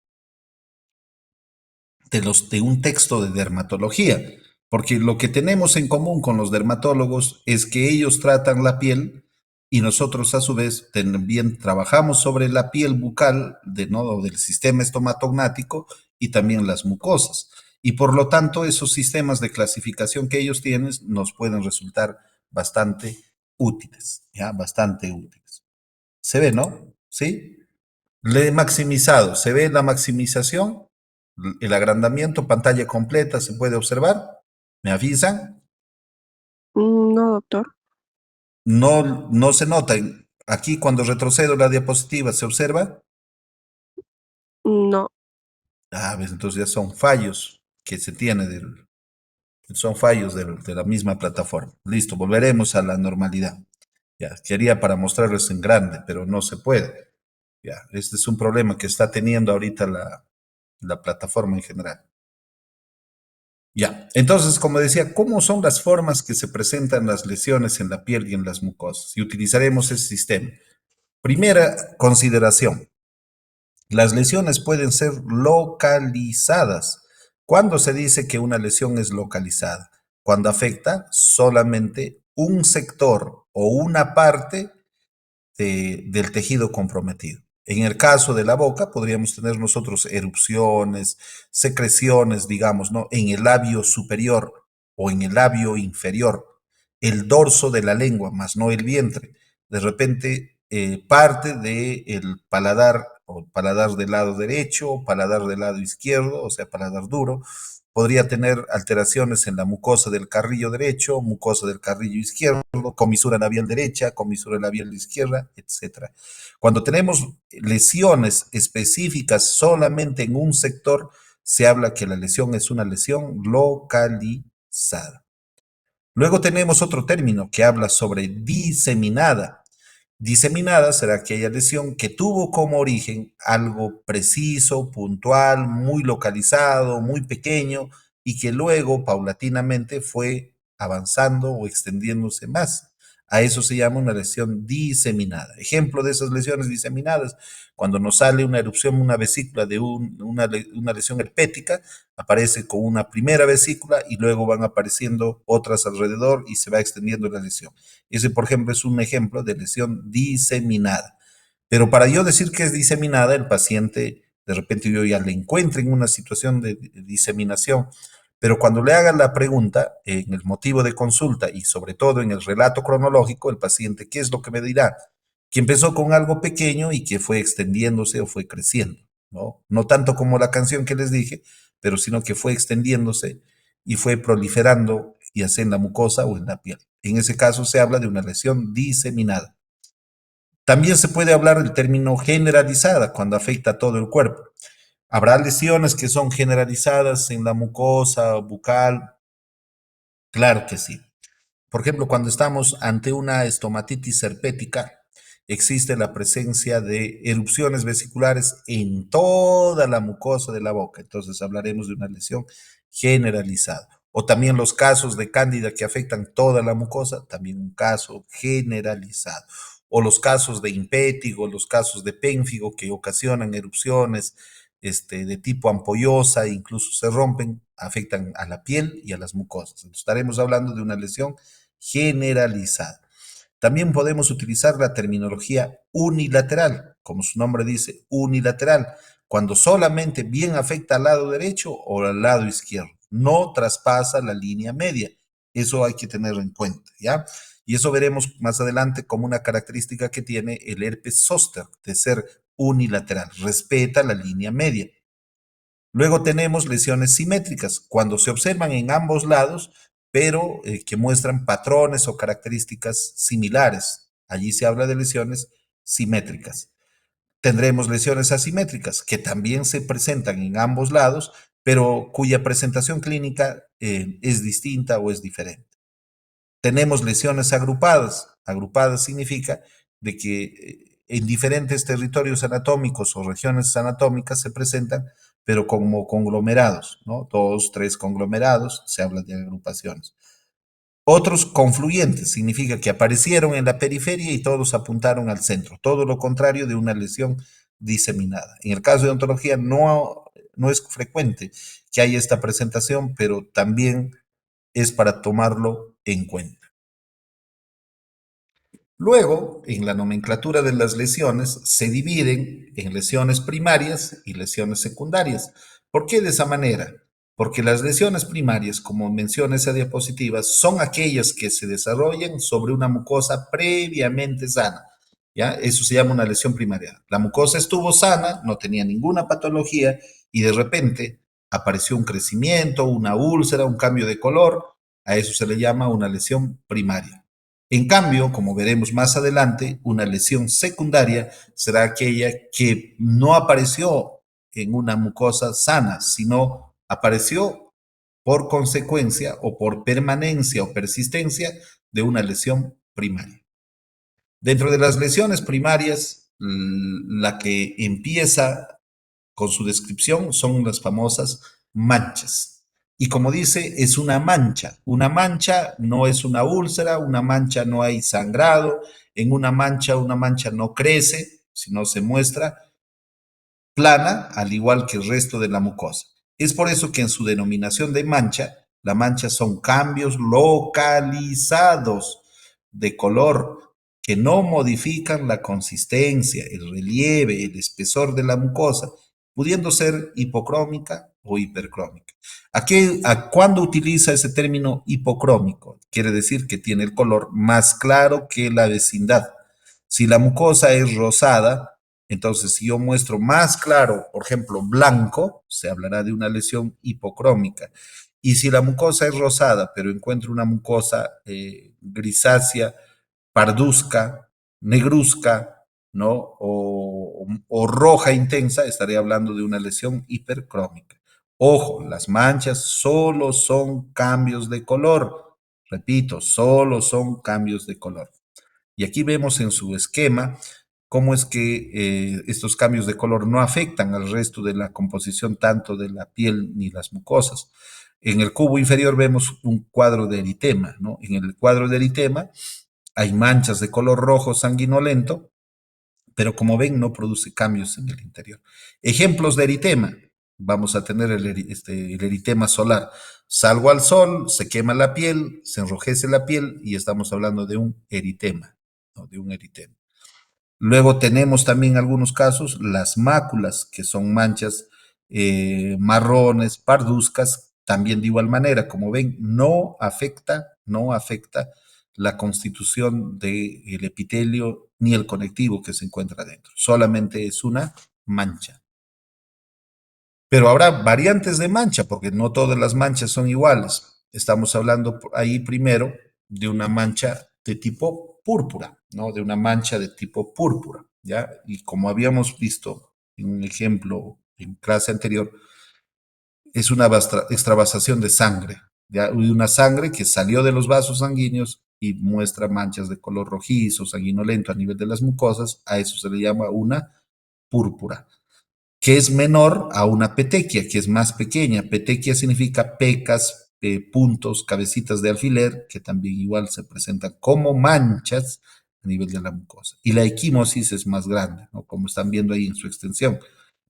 un texto de dermatología, porque lo que tenemos en común con los dermatólogos es que ellos tratan la piel y nosotros a su vez también trabajamos sobre la piel bucal ¿no? del sistema estomatognático y también las mucosas. Y por lo tanto, esos sistemas de clasificación que ellos tienen nos pueden resultar bastante útiles, ¿ya? Bastante útiles. ¿Se ve, no? ¿Sí? Le he maximizado. ¿Se ve la maximización? El agrandamiento, pantalla completa, se puede observar. ¿Me avisan? No, doctor. No, no se nota. Aquí cuando retrocedo la diapositiva, ¿se observa? No. Ah, ves, entonces ya son fallos que se tiene son fallos de la misma plataforma. Listo, volveremos a la normalidad. Ya, quería para mostrarles en grande, pero no se puede. Ya, este es un problema que está teniendo ahorita la plataforma en general. Ya, entonces, como decía, ¿cómo son las formas que se presentan las lesiones en la piel y en las mucosas? Y utilizaremos ese sistema. Primera consideración, las lesiones pueden ser localizadas. ¿Cuándo se dice que una lesión es localizada? Cuando afecta solamente un sector o una parte del tejido comprometido. En el caso de la boca, podríamos tener nosotros erupciones, secreciones, digamos, ¿no? En el labio superior o en el labio inferior, el dorso de la lengua, más no el vientre. De repente, parte del paladar, o paladar del lado derecho, o paladar del lado izquierdo, o sea, paladar duro, podría tener alteraciones en la mucosa del carrillo derecho, mucosa del carrillo izquierdo, comisura labial derecha, comisura labial izquierda, etcétera. Cuando tenemos lesiones específicas solamente en un sector, se habla que la lesión es una lesión localizada. Luego tenemos otro término que habla sobre diseminada. Diseminada será aquella lesión que tuvo como origen algo preciso, puntual, muy localizado, muy pequeño y que luego paulatinamente fue avanzando o extendiéndose más. A eso se llama una lesión diseminada. Ejemplo de esas lesiones diseminadas, cuando nos sale una erupción, una vesícula de una lesión herpética, aparece con una primera vesícula y luego van apareciendo otras alrededor y se va extendiendo la lesión. Ese, por ejemplo, es un ejemplo de lesión diseminada. Pero para yo decir que es diseminada, el paciente, de repente yo ya le encuentro en una situación de diseminación, Pero cuando le hagan la pregunta, en el motivo de consulta y sobre todo en el relato cronológico, el paciente, ¿qué es lo que me dirá? Que empezó con algo pequeño y que fue extendiéndose o fue creciendo, ¿no? No tanto como la canción que les dije, pero sino que fue extendiéndose y fue proliferando, ya sea en la mucosa o en la piel. En ese caso se habla de una lesión diseminada. También se puede hablar del término generalizada cuando afecta a todo el cuerpo. Habrá lesiones que son generalizadas en la mucosa bucal, claro que sí. Por ejemplo, cuando estamos ante una estomatitis herpética, existe la presencia de erupciones vesiculares en toda la mucosa de la boca. Entonces hablaremos de una lesión generalizada. O también los casos de cándida que afectan toda la mucosa, también un caso generalizado. O los casos de impétigo, los casos de pénfigo que ocasionan erupciones de tipo ampollosa, incluso se rompen, afectan a la piel y a las mucosas. Entonces, estaremos hablando de una lesión generalizada. También podemos utilizar la terminología unilateral, como su nombre dice, unilateral, cuando solamente bien afecta al lado derecho o al lado izquierdo, no traspasa la línea media. Eso hay que tenerlo en cuenta, ¿ya? Y eso veremos más adelante como una característica que tiene el herpes zóster, de ser unilateral, respeta la línea media. Luego tenemos lesiones simétricas, cuando se observan en ambos lados, pero que muestran patrones o características similares. Allí se habla de lesiones simétricas. Tendremos lesiones asimétricas, que también se presentan en ambos lados, pero cuya presentación clínica es distinta o es diferente. Tenemos lesiones agrupadas. Agrupadas significa de que en diferentes territorios anatómicos o regiones anatómicas se presentan, pero como conglomerados, ¿no? Dos, tres conglomerados, se habla de agrupaciones. Otros confluyentes, significa que aparecieron en la periferia y todos apuntaron al centro, todo lo contrario de una lesión diseminada. En el caso de ontología no es frecuente que haya esta presentación, pero también es para tomarlo en cuenta. Luego, en la nomenclatura de las lesiones, se dividen en lesiones primarias y lesiones secundarias. ¿Por qué de esa manera? Porque las lesiones primarias, como menciona esa diapositiva, son aquellas que se desarrollan sobre una mucosa previamente sana. ¿Ya? Eso se llama una lesión primaria. La mucosa estuvo sana, no tenía ninguna patología y de repente apareció un crecimiento, una úlcera, un cambio de color. A eso se le llama una lesión primaria. En cambio, como veremos más adelante, una lesión secundaria será aquella que no apareció en una mucosa sana, sino apareció por consecuencia o por permanencia o persistencia de una lesión primaria. Dentro de las lesiones primarias, la que empieza con su descripción son las famosas manchas. Y como dice, es una mancha. Una mancha no es una úlcera, una mancha no hay sangrado, en una mancha no crece, sino se muestra plana, al igual que el resto de la mucosa. Es por eso que en su denominación de mancha, la mancha son cambios localizados de color que no modifican la consistencia, el relieve, el espesor de la mucosa, pudiendo ser hipocrómica o hipercrómica. ¿Cuándo utiliza ese término hipocrómico? Quiere decir que tiene el color más claro que la vecindad. Si la mucosa es rosada, entonces, si yo muestro más claro, por ejemplo, blanco, se hablará de una lesión hipocrómica. Y si la mucosa es rosada, pero encuentro una mucosa grisácea, parduzca, negruzca, ¿no? O roja intensa, estaré hablando de una lesión hipercrómica. Ojo, las manchas solo son cambios de color. Repito, solo son cambios de color. Y aquí vemos en su esquema cómo es que estos cambios de color no afectan al resto de la composición tanto de la piel ni las mucosas. En el cubo inferior vemos un cuadro de eritema, ¿no? En el cuadro de eritema hay manchas de color rojo sanguinolento, pero como ven no produce cambios en el interior. Ejemplos de eritema. Vamos a tener el eritema solar. Salgo al sol, se quema la piel, se enrojece la piel y estamos hablando de un eritema, ¿no? De un eritema. Luego tenemos también algunos casos las máculas, que son manchas marrones, parduzcas, también de igual manera, como ven, no afecta la constitución del epitelio ni el conectivo que se encuentra dentro. Solamente es una mancha. Pero habrá variantes de mancha, porque no todas las manchas son iguales. Estamos hablando ahí primero de una mancha de tipo púrpura, ¿no? De una mancha de tipo púrpura, ¿ya? Y como habíamos visto en un ejemplo en clase anterior, es una extravasación de sangre, ¿ya? Una sangre que salió de los vasos sanguíneos y muestra manchas de color rojizo, sanguinolento a nivel de las mucosas. A eso se le llama una púrpura, que es menor a una petequia, que es más pequeña. Petequia significa pecas, puntos, cabecitas de alfiler, que también igual se presentan como manchas a nivel de la mucosa. Y la equimosis es más grande, ¿no? Como están viendo ahí en su extensión.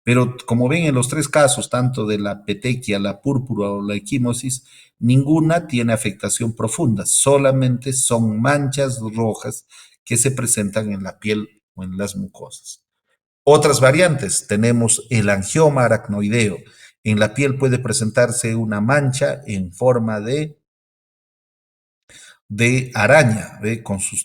Pero como ven en los tres casos, tanto de la petequia, la púrpura o la equimosis, ninguna tiene afectación profunda, solamente son manchas rojas que se presentan en la piel o en las mucosas. Otras variantes, tenemos el angioma aracnoideo. En la piel puede presentarse una mancha en forma de araña, ¿ve? Con sus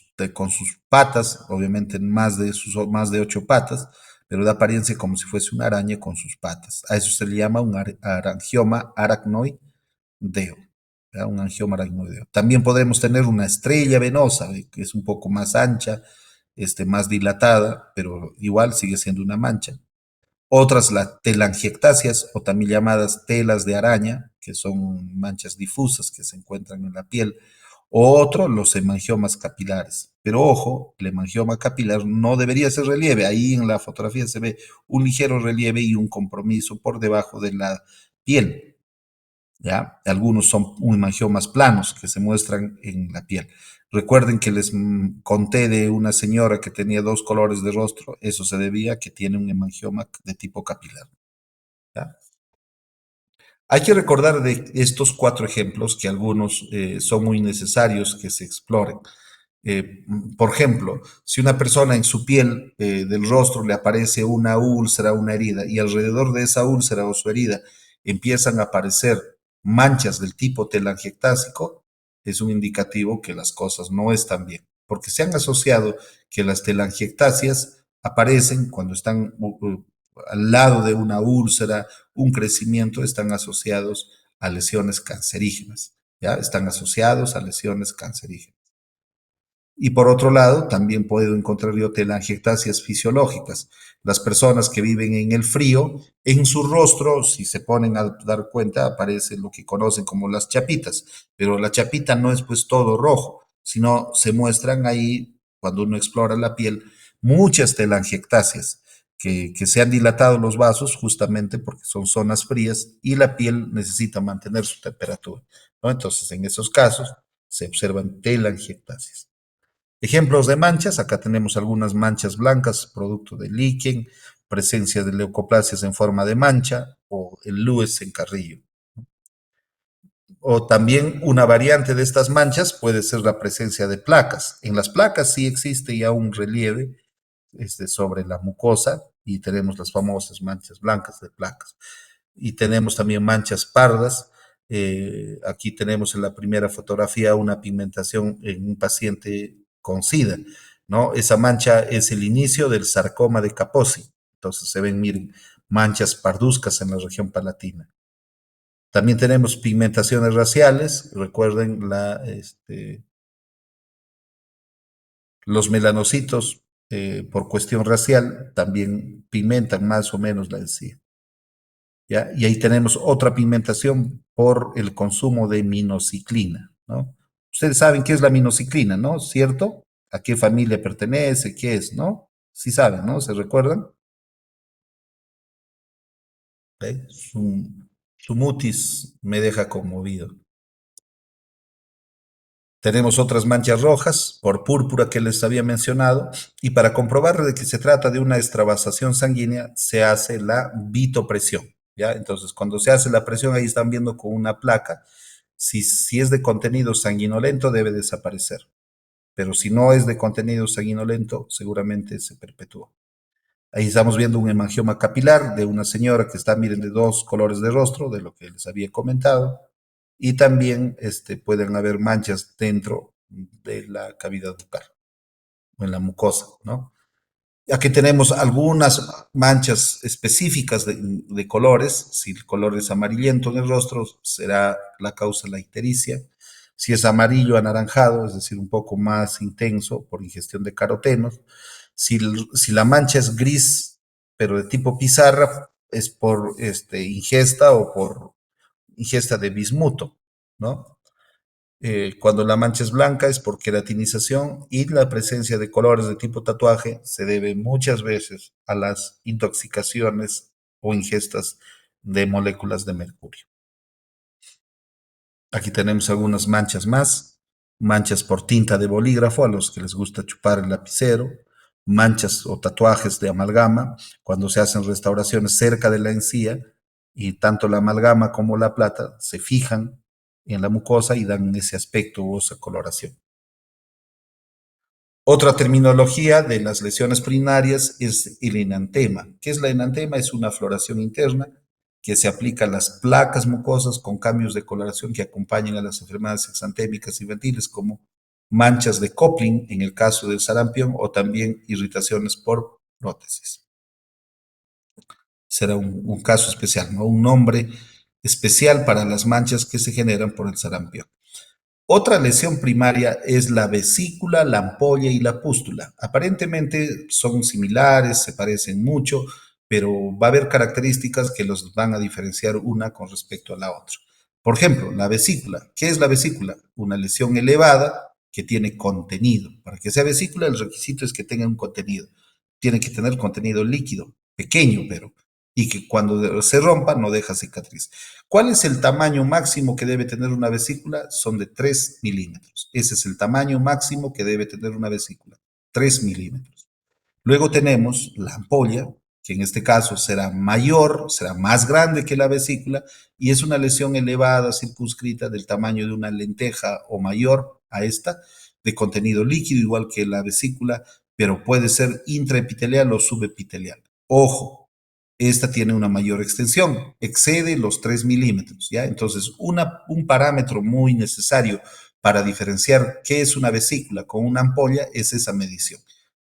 patas, obviamente más de 8 patas, pero da apariencia como si fuese una araña con sus patas. A eso se le llama un angioma aracnoideo. ¿Ya? Un angioma aracnoideo. También podemos tener una estrella venosa, ¿ve? Que es un poco más ancha, más dilatada, pero igual sigue siendo una mancha. Otras, las telangiectasias, o también llamadas telas de araña, que son manchas difusas que se encuentran en la piel. O otro, los hemangiomas capilares. Pero ojo, el hemangioma capilar no debería ser relieve. Ahí en la fotografía se ve un ligero relieve y un compromiso por debajo de la piel. ¿Ya? Algunos son hemangiomas planos que se muestran en la piel. Recuerden que les conté de una señora que tenía dos colores de rostro, eso se debía a que tiene un hemangioma de tipo capilar. ¿Ya? Hay que recordar de estos 4 ejemplos que algunos son muy necesarios que se exploren. Por ejemplo, si una persona en su piel del rostro le aparece una úlcera, una herida, y alrededor de esa úlcera o su herida empiezan a aparecer manchas del tipo telangiectásico, es un indicativo que las cosas no están bien, porque se han asociado que las telangiectasias aparecen cuando están al lado de una úlcera, un crecimiento, están asociados a lesiones cancerígenas, ¿ya? Están asociados a lesiones cancerígenas. Y por otro lado, también puedo encontrar yo telangiectasias fisiológicas. Las personas que viven en el frío, en su rostro, si se ponen a dar cuenta, aparece lo que conocen como las chapitas. Pero la chapita no es pues todo rojo, sino se muestran ahí, cuando uno explora la piel, muchas telangiectasias que se han dilatado los vasos justamente porque son zonas frías y la piel necesita mantener su temperatura, ¿no? Entonces, en esos casos se observan telangiectasias. Ejemplos de manchas, acá tenemos algunas manchas blancas, producto de líquen, presencia de leucoplasias en forma de mancha o el Lewis en Carrillo. O también una variante de estas manchas puede ser la presencia de placas. En las placas sí existe ya un relieve sobre la mucosa y tenemos las famosas manchas blancas de placas. Y tenemos también manchas pardas. Aquí tenemos en la primera fotografía una pigmentación en un paciente con SIDA, ¿no? Esa mancha es el inicio del sarcoma de Kaposi. Entonces se ven, miren, manchas parduzcas en la región palatina. También tenemos pigmentaciones raciales. Recuerden los melanocitos por cuestión racial también pigmentan más o menos la encía. ¿Ya? Y ahí tenemos otra pigmentación por el consumo de minociclina, ¿no? Ustedes saben qué es la minociclina, ¿no? ¿Cierto? ¿A qué familia pertenece? ¿Qué es, no? Sí saben, ¿no? ¿Se recuerdan? ¿Eh? Su mutis me deja conmovido. Tenemos otras manchas rojas por púrpura que les había mencionado y para comprobar de que se trata de una extravasación sanguínea se hace la vitopresión, ¿ya? Entonces, cuando se hace la presión, ahí están viendo con una placa. Si es de contenido sanguinolento, debe desaparecer, pero si no es de contenido sanguinolento, seguramente se perpetúa. Ahí estamos viendo un hemangioma capilar de una señora que está, miren, de dos colores de rostro, de lo que les había comentado, y también pueden haber manchas dentro de la cavidad bucal o en la mucosa, ¿no? Aquí tenemos algunas manchas específicas de colores. Si el color es amarillento en el rostro, será la causa la ictericia. Si es amarillo anaranjado, es decir, un poco más intenso por ingestión de carotenos. Si la mancha es gris, pero de tipo pizarra, es por ingesta o por ingesta de bismuto, ¿no? Cuando la mancha es blanca es por queratinización y la presencia de colores de tipo tatuaje se debe muchas veces a las intoxicaciones o ingestas de moléculas de mercurio. Aquí tenemos algunas manchas más, manchas por tinta de bolígrafo a los que les gusta chupar el lapicero, manchas o tatuajes de amalgama cuando se hacen restauraciones cerca de la encía y tanto la amalgama como la plata se fijan en la mucosa y dan ese aspecto o esa coloración. Otra terminología de las lesiones primarias es el enantema. ¿Qué es la enantema? Es una floración interna que se aplica a las placas mucosas con cambios de coloración que acompañan a las enfermedades exantémicas infantiles como manchas de Kopling en el caso del sarampión o también irritaciones por prótesis. Será un caso especial, ¿no? Un nombre especial para las manchas que se generan por el sarampión. Otra lesión primaria es la vesícula, la ampolla y la pústula. Aparentemente son similares, se parecen mucho, pero va a haber características que los van a diferenciar una con respecto a la otra. Por ejemplo, la vesícula. ¿Qué es la vesícula? Una lesión elevada que tiene contenido. Para que sea vesícula, el requisito es que tenga un contenido. Tiene que tener contenido líquido, pequeño, pero, y que cuando se rompa no deja cicatriz. ¿Cuál es el tamaño máximo que debe tener una vesícula? Son de 3 milímetros. Ese es el tamaño máximo que debe tener una vesícula, 3 milímetros. Luego tenemos la ampolla, que en este caso será mayor, será más grande que la vesícula y es una lesión elevada, circunscrita, del tamaño de una lenteja o mayor a esta, de contenido líquido, igual que la vesícula, pero puede ser intraepitelial o subepitelial. Ojo, esta tiene una mayor extensión, excede los 3 milímetros, ¿ya? Entonces, un parámetro muy necesario para diferenciar qué es una vesícula con una ampolla es esa medición.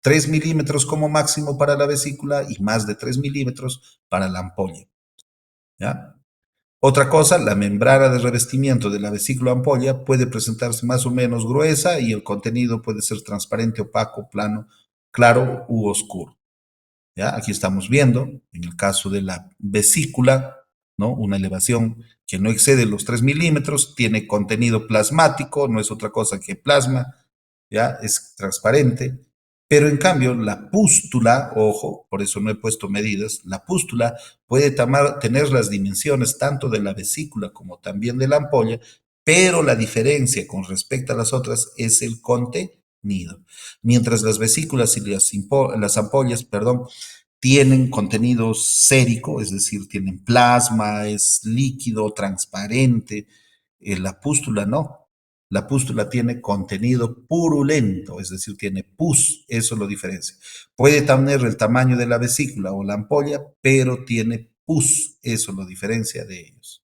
3 milímetros como máximo para la vesícula y más de 3 milímetros para la ampolla, ¿ya? Otra cosa, la membrana de revestimiento de la vesícula ampolla puede presentarse más o menos gruesa y el contenido puede ser transparente, opaco, plano, claro u oscuro. ¿Ya? Aquí estamos viendo, en el caso de la vesícula, ¿no? Una elevación que no excede los 3 milímetros, tiene contenido plasmático, no es otra cosa que plasma, ¿ya? Es transparente, pero en cambio la pústula, ojo, por eso no he puesto medidas, la pústula puede tener las dimensiones tanto de la vesícula como también de la ampolla, pero la diferencia con respecto a las otras es el contenido. Mientras las vesículas y las ampollas, perdón, tienen contenido sérico, es decir, tienen plasma, es líquido, transparente. La pústula no. La pústula tiene contenido purulento, es decir, tiene pus, eso lo diferencia. Puede tener el tamaño de la vesícula o la ampolla, pero tiene pus, eso lo diferencia de ellos.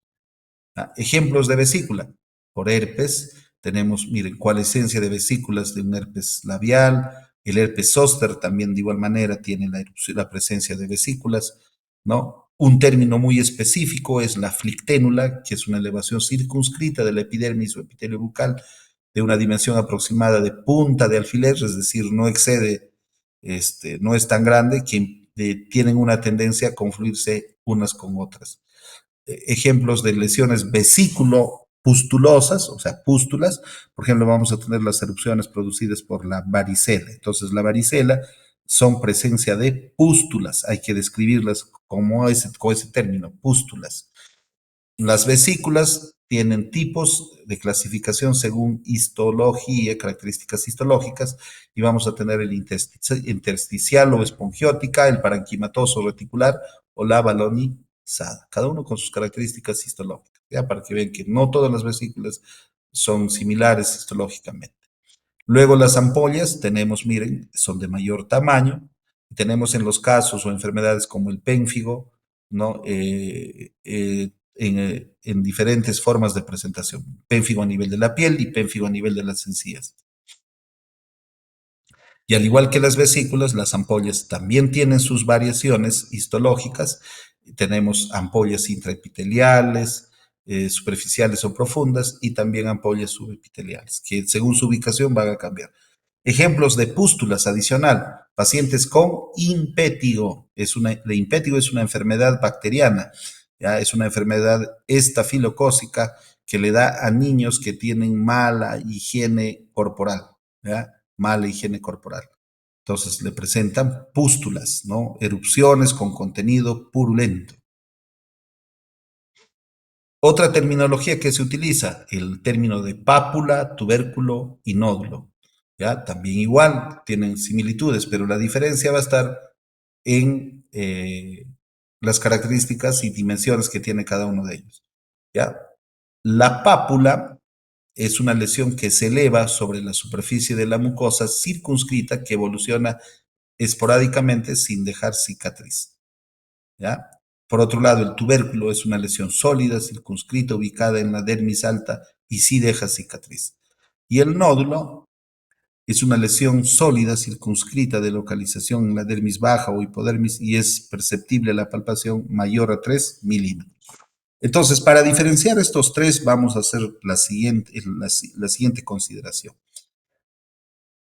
Ejemplos de vesícula. Por herpes, tenemos, miren, coalescencia de vesículas de un herpes labial. El herpes zóster también de igual manera tiene la presencia de vesículas, ¿no? Un término muy específico es la flicténula, que es una elevación circunscrita de la epidermis o epitelio bucal de una dimensión aproximada de punta de alfiler, es decir, no excede, no es tan grande, que tienen una tendencia a confluirse unas con otras. Ejemplos de lesiones vesículo-pustulosas, o sea, pústulas. Por ejemplo, vamos a tener las erupciones producidas por la varicela. Entonces, la varicela son presencia de pústulas. Hay que describirlas con ese término, pústulas. Las vesículas tienen tipos de clasificación según histología, características histológicas, y vamos a tener el intersticial o espongiótica, el parenquimatoso reticular o la balonizada, cada uno con sus características histológicas, ¿ya? Para que vean que no todas las vesículas son similares histológicamente. Luego las ampollas tenemos, miren, son de mayor tamaño, Tenemos en los casos o enfermedades como el pénfigo, ¿no? En diferentes formas de presentación. Pénfigo a nivel de la piel y pénfigo a nivel de las encías. Y al igual que las vesículas, las ampollas también tienen sus variaciones histológicas. Tenemos ampollas intraepiteliales, superficiales o profundas, y también ampollas subepiteliales, que según su ubicación van a cambiar. Ejemplos de pústulas adicional, pacientes con impétigo. La impétigo es una enfermedad bacteriana, ¿ya? Es una enfermedad estafilocócica que le da a niños que tienen mala higiene corporal, ¿ya? Mala higiene corporal. Entonces le presentan pústulas, ¿no? Erupciones con contenido purulento. Otra terminología que se utiliza, el término de pápula, tubérculo y nódulo. ¿Ya? También igual, tienen similitudes, pero la diferencia va a estar en las características y dimensiones que tiene cada uno de ellos. ¿Ya? La pápula es una lesión que se eleva sobre la superficie de la mucosa circunscrita que evoluciona esporádicamente sin dejar cicatriz. ¿Ya? Por otro lado, el tubérculo es una lesión sólida, circunscrita, ubicada en la dermis alta y sí deja cicatriz. Y el nódulo es una lesión sólida, circunscrita, de localización en la dermis baja o hipodermis, y es perceptible la palpación mayor a 3 milímetros. Entonces, para diferenciar estos tres, vamos a hacer la siguiente consideración.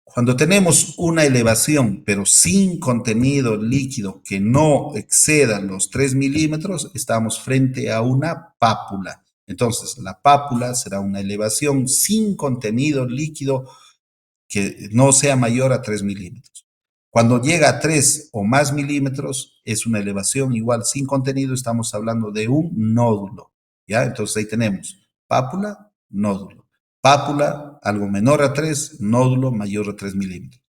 Cuando tenemos una elevación, pero sin contenido líquido que no exceda los 3 milímetros, estamos frente a una pápula. Entonces, la pápula será una elevación sin contenido líquido que no sea mayor a 3 milímetros. Cuando llega a 3 o más milímetros, es una elevación igual sin contenido, estamos hablando de un nódulo. ¿Ya? Entonces ahí tenemos pápula, nódulo. Pápula, algo menor a 3, nódulo mayor a 3 milímetros.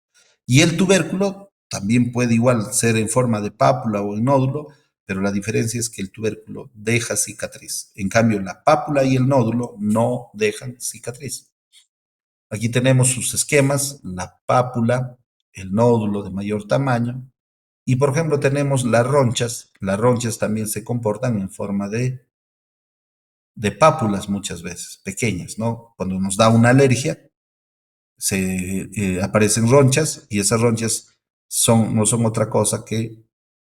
Y el tubérculo también puede igual ser en forma de pápula o en nódulo, pero la diferencia es que el tubérculo deja cicatriz. En cambio, la pápula y el nódulo no dejan cicatriz. Aquí tenemos sus esquemas, la pápula, el nódulo de mayor tamaño, y por ejemplo tenemos las ronchas. Las ronchas también se comportan en forma de pápulas muchas veces, pequeñas, ¿no? Cuando nos da una alergia, aparecen ronchas, y esas ronchas no son otra cosa que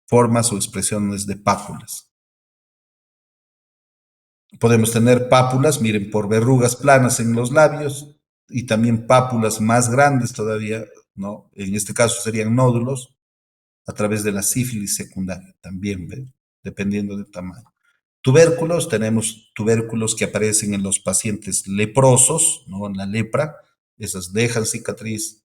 formas o expresiones de pápulas. Podemos tener pápulas, miren, por verrugas planas en los labios, y también pápulas más grandes todavía, ¿no? En este caso serían nódulos a través de la sífilis secundaria, también, ¿ves? Dependiendo del tamaño. Tubérculos, tenemos tubérculos que aparecen en los pacientes leprosos, ¿no? En la lepra, esas dejan cicatriz,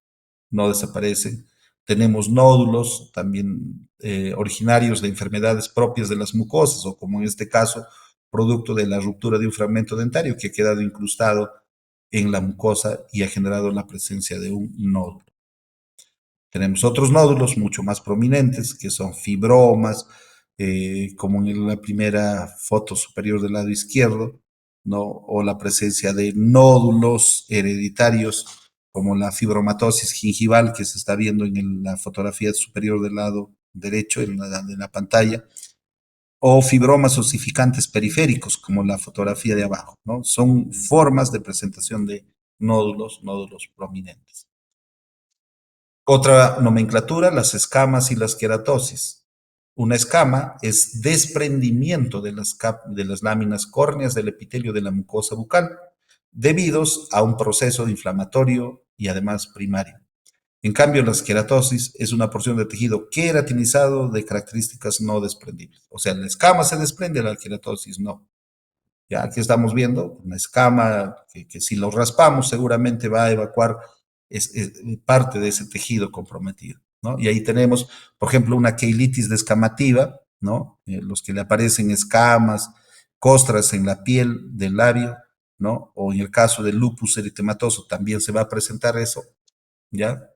no desaparecen. Tenemos nódulos también originarios de enfermedades propias de las mucosas, o como en este caso, producto de la ruptura de un fragmento dentario que ha quedado incrustado en la mucosa y ha generado la presencia de un nódulo. Tenemos otros nódulos mucho más prominentes, que son fibromas, como en la primera foto superior del lado izquierdo, ¿no? O la presencia de nódulos hereditarios, como la fibromatosis gingival que se está viendo en la fotografía superior del lado derecho de la pantalla, o fibromas osificantes periféricos, como la fotografía de abajo, ¿no? Son formas de presentación de nódulos prominentes. Otra nomenclatura, las escamas y las queratosis. Una escama es desprendimiento de las láminas córneas del epitelio de la mucosa bucal, debidos a un proceso inflamatorio y además primario. En cambio, la queratosis es una porción de tejido queratinizado de características no desprendibles. O sea, la escama se desprende, la queratosis no. Ya aquí estamos viendo una escama que si lo raspamos seguramente va a evacuar parte de ese tejido comprometido, ¿no? Y ahí tenemos, por ejemplo, una queilitis descamativa, ¿no? Los que le aparecen escamas, costras en la piel del labio, ¿no? O en el caso del lupus eritematoso también se va a presentar eso, ¿ya?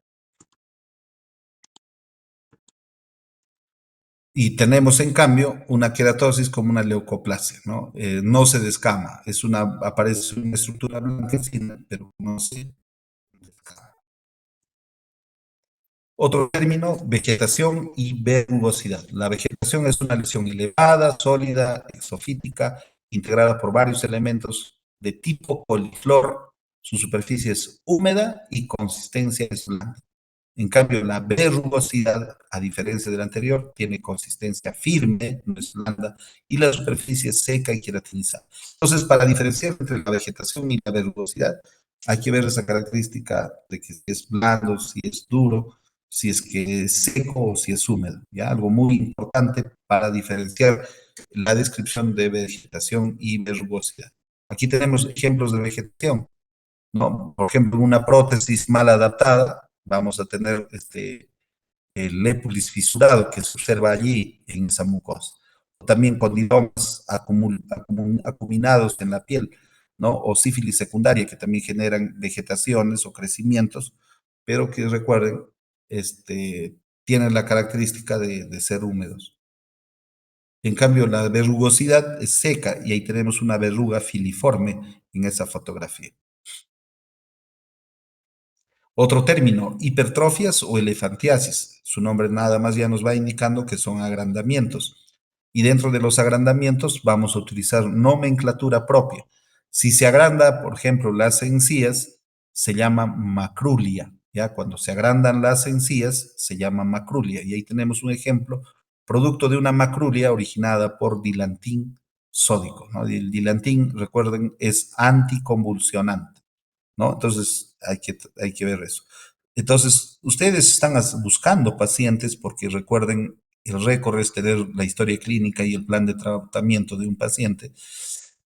Y tenemos, en cambio, una queratosis como una leucoplasia, ¿no? No se descama, aparece una estructura blanquecina, pero no se descama. Otro término, vegetación y verrugosidad. La vegetación es una lesión elevada, sólida, exofítica, integrada por varios elementos de tipo poliflor. Su superficie es húmeda y consistencia es blanda. En cambio, la verrugosidad, a diferencia de la anterior, tiene consistencia firme, no es blanda, y la superficie es seca y queratinizada. Entonces, para diferenciar entre la vegetación y la verrugosidad, hay que ver esa característica de que si es blando, si es duro, si es que es seco o si es húmedo. ¿Ya? Algo muy importante para diferenciar la descripción de vegetación y verrugosidad. Aquí tenemos ejemplos de vegetación, ¿no? Por ejemplo, una prótesis mal adaptada, vamos a tener el lépulis fisurado que se observa allí en esa mucosa. También condilomas acuminados en la piel, ¿no? O sífilis secundaria que también generan vegetaciones o crecimientos, pero que recuerden, tienen la característica de ser húmedos. En cambio, la verrugosidad es seca y ahí tenemos una verruga filiforme en esa fotografía. Otro término, hipertrofias o elefantiasis. Su nombre nada más ya nos va indicando que son agrandamientos. Y dentro de los agrandamientos vamos a utilizar nomenclatura propia. Si se agranda, por ejemplo, las encías, se llama macrulia. ¿Ya? Cuando se agrandan las encías, se llama macrulia. Y ahí tenemos un ejemplo, producto de una macrulia originada por dilantín sódico, ¿no? El dilantín, recuerden, es anticonvulsionante, ¿no? Entonces hay que ver eso. Entonces, ustedes están buscando pacientes porque recuerden, el récord es tener la historia clínica y el plan de tratamiento de un paciente.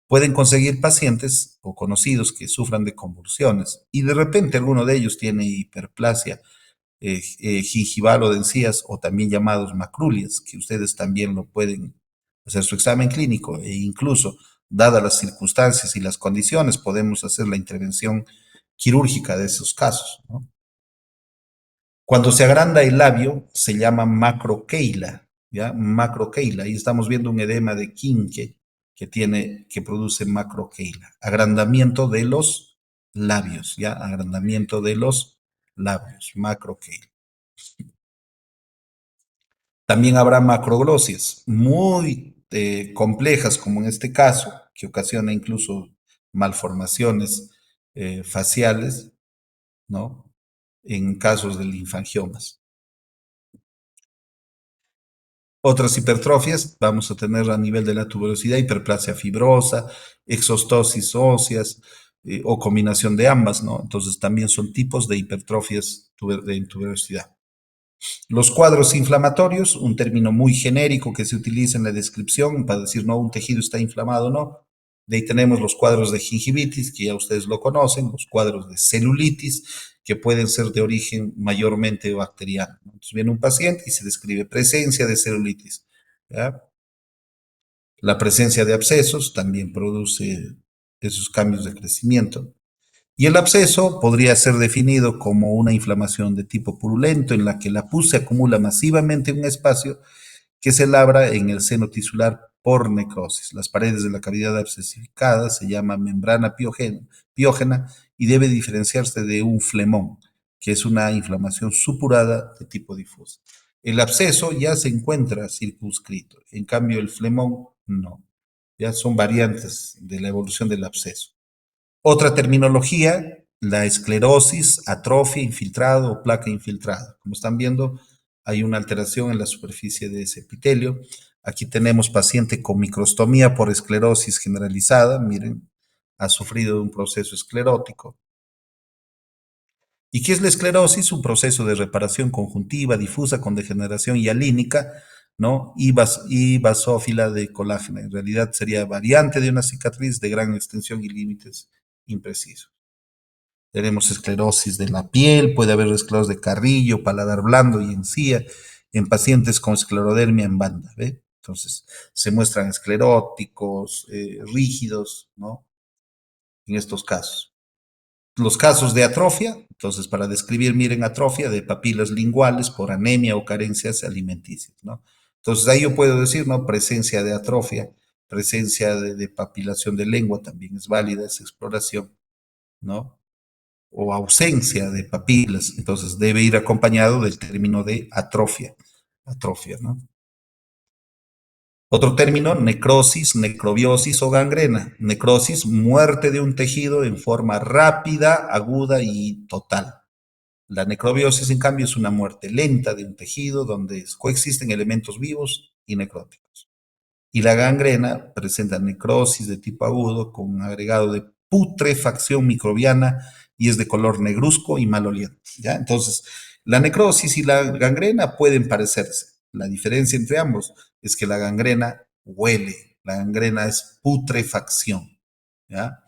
Pueden conseguir pacientes o conocidos que sufran de convulsiones y de repente alguno de ellos tiene hiperplasia gingival o de encías o también llamados macrulias, que ustedes también lo pueden hacer su examen clínico e incluso, dadas las circunstancias y las condiciones, podemos hacer la intervención quirúrgica de esos casos, ¿no? Cuando se agranda el labio, se llama macroqueila, ¿ya? Macroqueila. Ahí estamos viendo un edema de Quinque que produce macroqueila. Agrandamiento de los labios, ¿ya? Agrandamiento de los labios, macroqueila. También habrá macroglosias muy complejas, como en este caso, que ocasiona incluso malformaciones faciales, ¿no? En casos de linfangiomas. Otras hipertrofias vamos a tener a nivel de la tuberosidad, hiperplasia fibrosa, exostosis óseas o combinación de ambas, ¿no? Entonces también son tipos de hipertrofias de tuberosidad. Los cuadros inflamatorios, un término muy genérico que se utiliza en la descripción para decir, no, un tejido está inflamado, no. De ahí tenemos los cuadros de gingivitis, que ya ustedes lo conocen, los cuadros de celulitis, que pueden ser de origen mayormente bacteriano. Entonces viene un paciente y se describe presencia de celulitis, ¿ya? La presencia de abscesos también produce esos cambios de crecimiento. Y el absceso podría ser definido como una inflamación de tipo purulento en la que la pus se acumula masivamente en un espacio que se labra en el seno tisular por necrosis. Las paredes de la cavidad abscesificada se llama membrana piógena y debe diferenciarse de un flemón, que es una inflamación supurada de tipo difuso. El absceso ya se encuentra circunscrito, en cambio el flemón no. Ya son variantes de la evolución del absceso. Otra terminología, la esclerosis, atrofia, infiltrado o placa infiltrada. Como están viendo, hay una alteración en la superficie de ese epitelio. Aquí tenemos paciente con microstomía por esclerosis generalizada. Miren, ha sufrido de un proceso esclerótico. ¿Y qué es la esclerosis? Un proceso de reparación conjuntiva, difusa, con degeneración hialínica, ¿no? Y basófila de colágeno. En realidad sería variante de una cicatriz de gran extensión y límites imprecisos. Tenemos esclerosis de la piel, puede haber esclerosis de carrillo, paladar blando y encía en pacientes con esclerodermia en banda, ¿ve? Entonces, se muestran escleróticos, rígidos, ¿no? En estos casos. Los casos de atrofia, entonces, para describir, miren, atrofia de papilas linguales por anemia o carencias alimenticias, ¿no? Entonces, ahí yo puedo decir, ¿no? Presencia de atrofia, presencia de papilación de lengua, también es válida esa exploración, ¿no? o ausencia de papilas. Entonces debe ir acompañado del término de atrofia, ¿no? Otro término, necrosis, necrobiosis o gangrena. Necrosis, muerte de un tejido en forma rápida, aguda y total. La necrobiosis, en cambio, es una muerte lenta de un tejido donde coexisten elementos vivos y necróticos. Y la gangrena presenta necrosis de tipo agudo con un agregado de putrefacción microbiana y es de color negruzco y maloliente, ¿ya? Entonces, la necrosis y la gangrena pueden parecerse. La diferencia entre ambos es que la gangrena huele, la gangrena es putrefacción, ¿ya?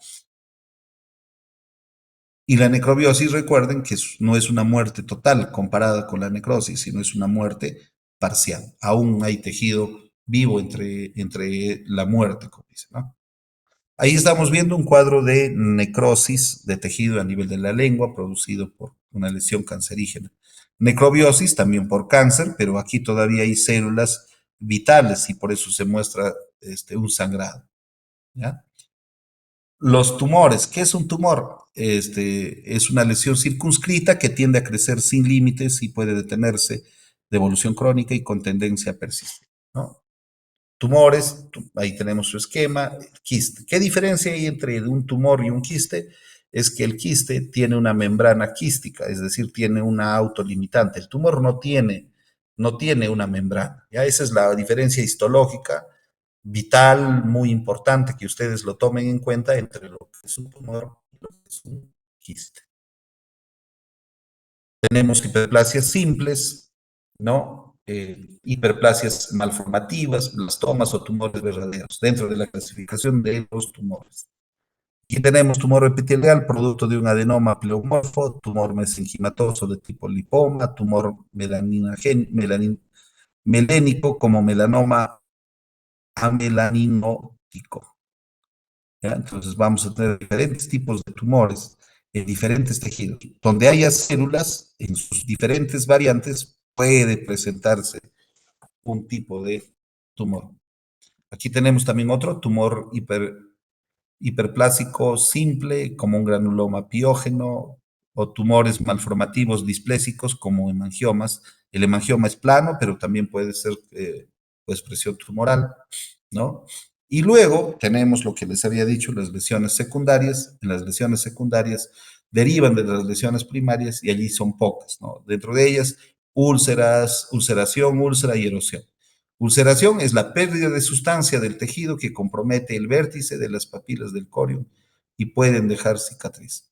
Y la necrobiosis, recuerden que no es una muerte total comparada con la necrosis, sino es una muerte parcial. Aún hay tejido vivo entre la muerte, como dice, ¿no? Ahí estamos viendo un cuadro de necrosis de tejido a nivel de la lengua producido por una lesión cancerígena. Necrobiosis también por cáncer, pero aquí todavía hay células vitales y por eso se muestra un sangrado, ¿ya? Los tumores, ¿qué es un tumor? Es una lesión circunscrita que tiende a crecer sin límites y puede detenerse de evolución crónica y con tendencia a persistir, ¿no? Tumores, ahí tenemos su esquema, quiste. ¿Qué diferencia hay entre un tumor y un quiste? Es que el quiste tiene una membrana quística, es decir, tiene una autolimitante. El tumor no tiene una membrana. ¿Ya? Esa es la diferencia histológica vital, muy importante que ustedes lo tomen en cuenta entre lo que es un tumor y lo que es un quiste. Tenemos hiperplasias simples, ¿no? Hiperplasias malformativas, blastomas o tumores verdaderos, dentro de la clasificación de los tumores. Aquí tenemos tumor epitelial, producto de un adenoma pleomorfo, tumor mesenquimatoso de tipo lipoma, tumor melénico como melanoma amelaninótico. ¿Ya? Entonces vamos a tener diferentes tipos de tumores en diferentes tejidos. Donde haya células, en sus diferentes variantes, puede presentarse un tipo de tumor. Aquí tenemos también otro tumor hiperplásico simple, como un granuloma piógeno, o tumores malformativos displésicos, como hemangiomas. El hemangioma es plano, pero también puede ser expresión tumoral, ¿no? Y luego tenemos lo que les había dicho, las lesiones secundarias. En las lesiones secundarias derivan de las lesiones primarias y allí son pocas, ¿no? Dentro de ellas, úlceras, ulceración, úlcera y erosión. Ulceración es la pérdida de sustancia del tejido que compromete el vértice de las papilas del corium y pueden dejar cicatriz.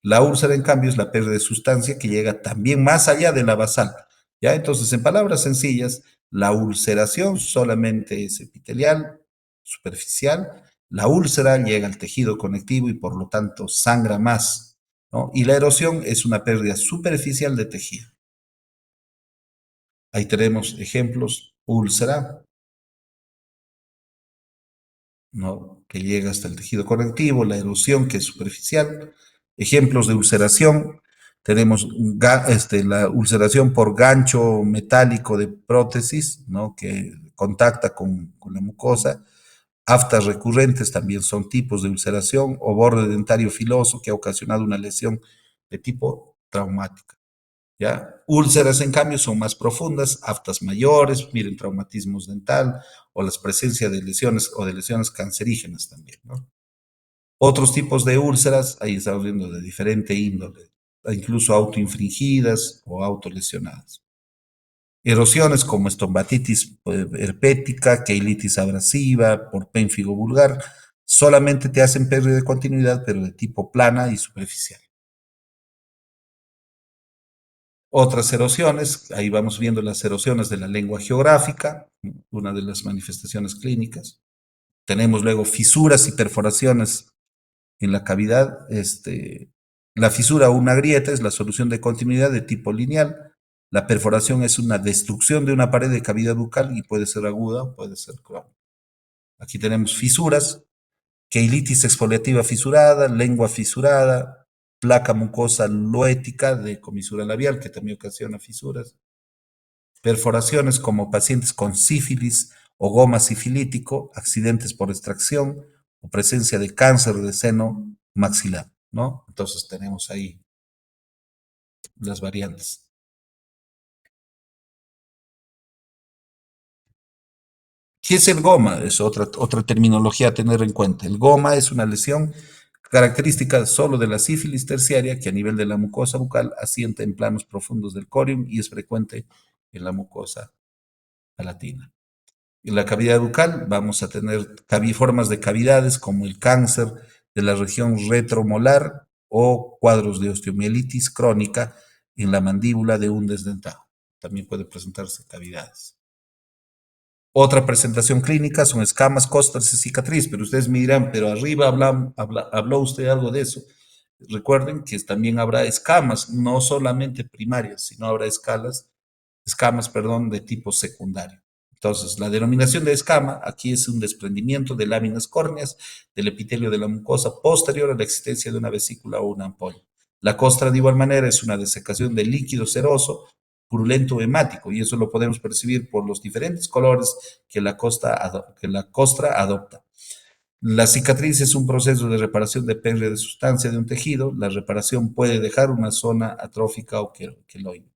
La úlcera, en cambio, es la pérdida de sustancia que llega también más allá de la basal. ¿Ya? Entonces, en palabras sencillas, la ulceración solamente es epitelial, superficial. La úlcera llega al tejido conectivo y por lo tanto sangra más, ¿no? Y la erosión es una pérdida superficial de tejido. Ahí tenemos ejemplos, úlcera, ¿no? Que llega hasta el tejido conectivo, la erosión que es superficial. Ejemplos de ulceración, tenemos la ulceración por gancho metálico de prótesis, ¿no? Que contacta con la mucosa. Aftas recurrentes también son tipos de ulceración o borde dentario filoso que ha ocasionado una lesión de tipo traumática. ¿Ya? Úlceras, en cambio, son más profundas, aftas mayores, miren, traumatismos dental o las presencias de lesiones o de lesiones cancerígenas también, ¿no? Otros tipos de úlceras, ahí estamos viendo de diferente índole, incluso autoinfringidas o autolesionadas. Erosiones como estombatitis herpética, queilitis abrasiva, por pénfigo vulgar, solamente te hacen pérdida de continuidad, pero de tipo plana y superficial. Otras erosiones, ahí vamos viendo las erosiones de la lengua geográfica, una de las manifestaciones clínicas. Tenemos luego fisuras y perforaciones en la cavidad. La fisura o una grieta es la solución de continuidad de tipo lineal. La perforación es una destrucción de una pared de cavidad bucal y puede ser aguda o puede ser crónica. Aquí tenemos fisuras, queilitis exfoliativa fisurada, lengua fisurada, placa mucosa loética de comisura labial que también ocasiona fisuras, perforaciones como pacientes con sífilis o goma sifilítico, accidentes por extracción o presencia de cáncer de seno maxilar, ¿no? Entonces tenemos ahí las variantes. ¿Qué es el goma? Es otra terminología a tener en cuenta. El goma es una lesión característica solo de la sífilis terciaria que a nivel de la mucosa bucal asienta en planos profundos del corium y es frecuente en la mucosa palatina. En la cavidad bucal vamos a tener formas de cavidades como el cáncer de la región retromolar o cuadros de osteomielitis crónica en la mandíbula de un desdentado. También puede presentarse cavidades. Otra presentación clínica son escamas, costras y cicatriz, pero ustedes me dirán, pero arriba habló usted algo de eso. Recuerden que también habrá escamas, no solamente primarias, sino habrá escamas, perdón, de tipo secundario. Entonces, la denominación de escama aquí es un desprendimiento de láminas córneas del epitelio de la mucosa posterior a la existencia de una vesícula o una ampolla. La costra, de igual manera, es una desecación del líquido seroso purulento o hemático, y eso lo podemos percibir por los diferentes colores que la costra adopta. La cicatriz es un proceso de reparación, depende de sustancia de un tejido. La reparación puede dejar una zona atrófica o queloide.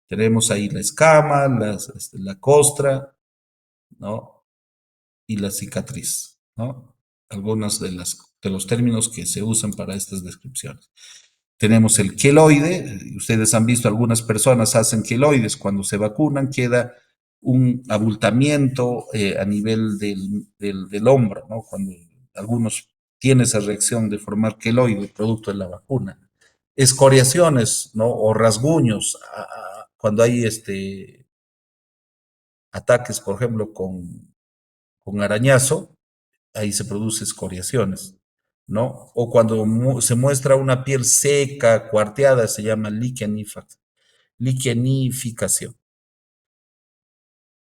Tenemos ahí la escama, la costra, ¿no? Y la cicatriz, ¿no? Algunos de los términos que se usan para estas descripciones. Tenemos el queloide, ustedes han visto algunas personas hacen queloides, cuando se vacunan queda un abultamiento a nivel del hombro, ¿no? Cuando algunos tienen esa reacción de formar queloide producto de la vacuna. Escoriaciones, ¿no? O rasguños, cuando hay ataques, por ejemplo, con arañazo, ahí se producen escoriaciones, ¿no? O cuando se muestra una piel seca, cuarteada, se llama liquenificación.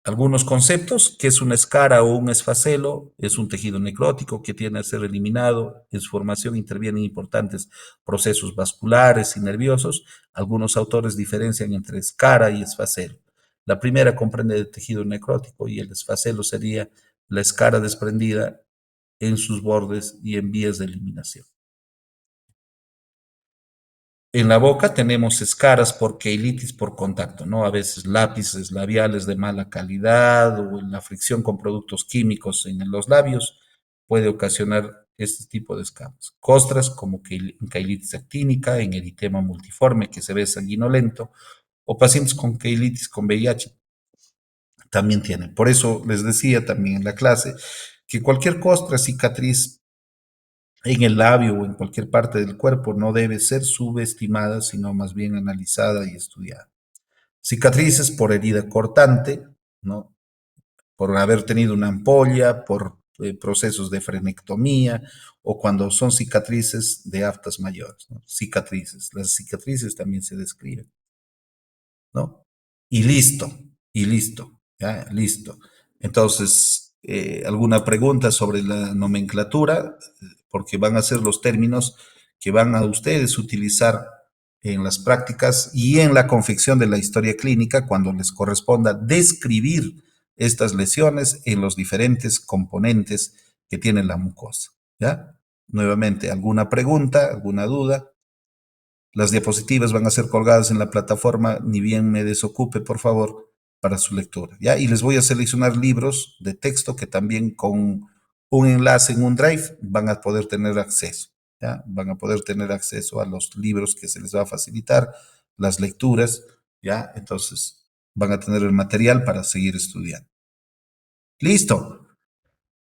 Algunos conceptos, que es una escara o un esfacelo, es un tejido necrótico que tiene a ser eliminado. En su formación intervienen importantes procesos vasculares y nerviosos. Algunos autores diferencian entre escara y esfacelo. La primera comprende el tejido necrótico y el esfacelo sería la escara desprendida en sus bordes y en vías de eliminación. En la boca tenemos escaras por queilitis por contacto, ¿no? A veces lápices labiales de mala calidad o en la fricción con productos químicos en los labios puede ocasionar este tipo de escamas. Costras como queilitis actínica, en eritema multiforme que se ve sanguinolento, o pacientes con queilitis con VIH también tienen. Por eso les decía también en la clase que cualquier costra, cicatriz en el labio o en cualquier parte del cuerpo no debe ser subestimada, sino más bien analizada y estudiada. Cicatrices por herida cortante, ¿no? Por haber tenido una ampolla, por procesos de frenectomía o cuando son cicatrices de aftas mayores, ¿no? Cicatrices. Las cicatrices también se describen, ¿no? Y listo, y listo, ¿ya? Listo. Entonces, ¿alguna pregunta sobre la nomenclatura? Porque van a ser los términos que van a ustedes utilizar en las prácticas y en la confección de la historia clínica cuando les corresponda describir estas lesiones en los diferentes componentes que tiene la mucosa, ¿ya? Nuevamente, ¿alguna pregunta, alguna duda? Las diapositivas van a ser colgadas en la plataforma, ni bien me desocupe, por favor, para su lectura, ¿ya? Y les voy a seleccionar libros de texto que también con un enlace en un drive van a poder tener acceso, ¿ya? Van a poder tener acceso a los libros que se les va a facilitar, las lecturas, ¿ya? Entonces, van a tener el material para seguir estudiando. Listo.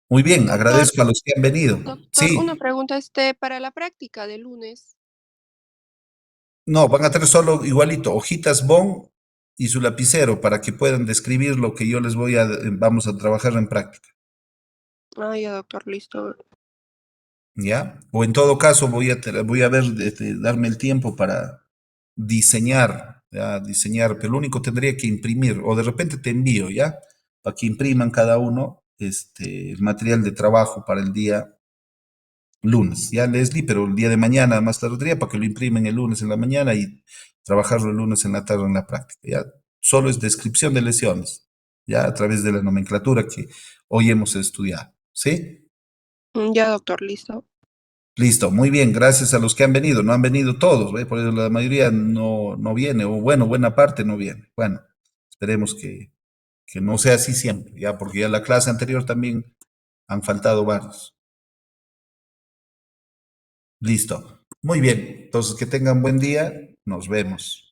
Muy bien, Doctor, agradezco a los que han venido. doctor, una Sí, pregunta, para la práctica de lunes. no, van a tener solo igualito, hojitas Bon y su lapicero para que puedan describir lo que yo les vamos a trabajar en práctica, Ah, ya, doctor, listo. ¿ya? O en todo caso voy a ver, darme el tiempo para diseñar, ¿ya? Diseñar, pero lo único tendría que imprimir, o de repente te envío, ¿ya? Para que impriman cada uno el material de trabajo para el día lunes, ya Leslie, pero el día de mañana más tardía para que lo imprimen el lunes en la mañana y trabajarlo el lunes en la tarde en la práctica, ya. Solo es descripción de lesiones, ya a través de la nomenclatura que hoy hemos estudiado, ¿sí? Ya, doctor, listo. Listo, muy bien, gracias a los que han venido. No han venido todos, ¿ve? Por eso la mayoría no viene, o bueno, buena parte no viene. Bueno, esperemos que no sea así siempre, ya, porque ya la clase anterior también han faltado varios. Listo. Muy bien. Entonces, que tengan buen día. Nos vemos.